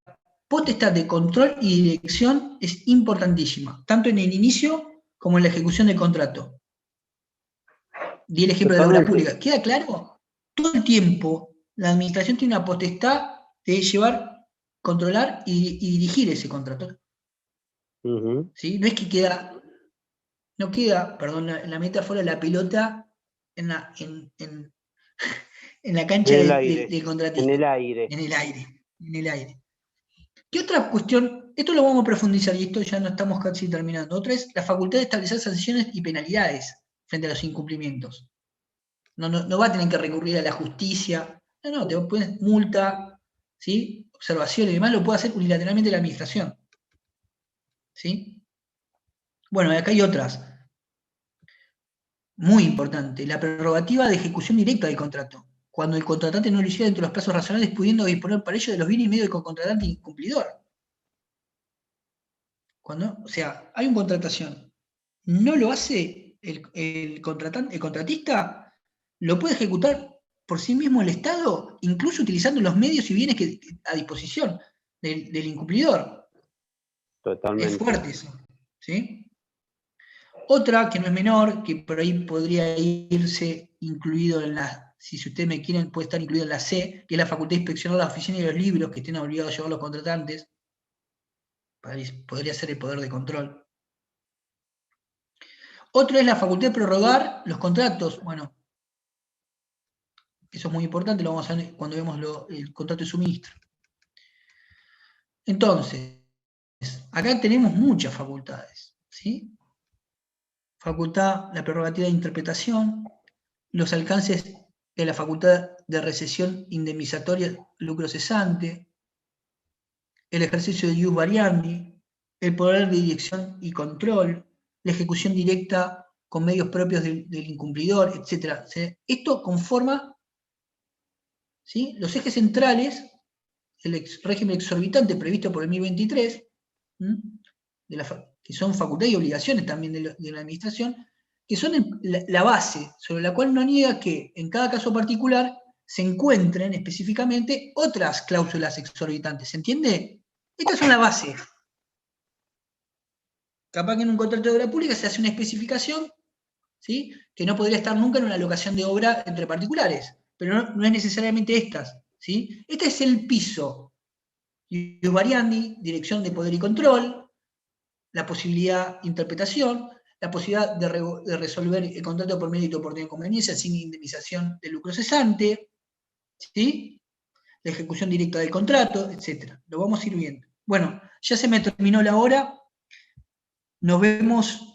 potestad de control y dirección es importantísima, tanto en el inicio como en la ejecución del contrato. Di el ejemplo de la obra pública. ¿Queda claro? Todo el tiempo la administración tiene una potestad de llevar, controlar y dirigir ese contrato. ¿Sí? No es que no queda, perdón, en la metáfora, la pelota en la cancha del contratista. En el aire. En el aire. ¿Qué otra cuestión? Esto lo vamos a profundizar y esto ya no estamos casi terminando. Otra es la facultad de establecer sanciones y penalidades frente a los incumplimientos. No va a tener que recurrir a la justicia. No, te pones multa, ¿sí? Observación y demás, lo puede hacer unilateralmente la administración. ¿Sí? Bueno, acá hay otras. Muy importante, la prerrogativa de ejecución directa del contrato, cuando el contratante no lo hiciera dentro de los plazos razonables, pudiendo disponer para ello de los bienes y medios del contratante incumplidor. O sea, hay una contratación, no lo hace el contratista, lo puede ejecutar por sí mismo el Estado, incluso utilizando los medios y bienes a disposición del incumplidor. Totalmente. Es fuerte eso, ¿sí? Otra que no es menor, que por ahí podría irse incluido en las si ustedes me quieren, puede estar incluida en la C, que es la facultad de inspeccionar la oficina y los libros que estén obligados a llevar los contratantes. Podría ser el poder de control. Otro es la facultad de prorrogar los contratos. Bueno, eso es muy importante, lo vamos a ver cuando vemos el contrato de suministro. Entonces, acá tenemos muchas facultades, ¿sí? Facultad, la prerrogativa de interpretación, los alcances de la facultad de recesión indemnizatoria, lucro cesante, el ejercicio de ius variandi, el poder de dirección y control, la ejecución directa con medios propios del incumplidor, etc. Esto conforma, ¿sí?, los ejes centrales del régimen exorbitante previsto por el 1023, que son facultades y obligaciones también de la administración, que son la base sobre la cual no niega que en cada caso particular se encuentren específicamente otras cláusulas exorbitantes. ¿Se entiende? Estas son la base. Capaz que en un contrato de obra pública se hace una especificación, ¿sí?, que no podría estar nunca en una locación de obra entre particulares, pero no es necesariamente estas, ¿sí? Este es el piso. Ius variandi, dirección de poder y control, la posibilidad de interpretación, la posibilidad de resolver el contrato por mérito o por conveniencia sin indemnización del lucro cesante, ¿sí?, la ejecución directa del contrato, etc. Lo vamos a ir viendo. Bueno, ya se me terminó la hora. Nos vemos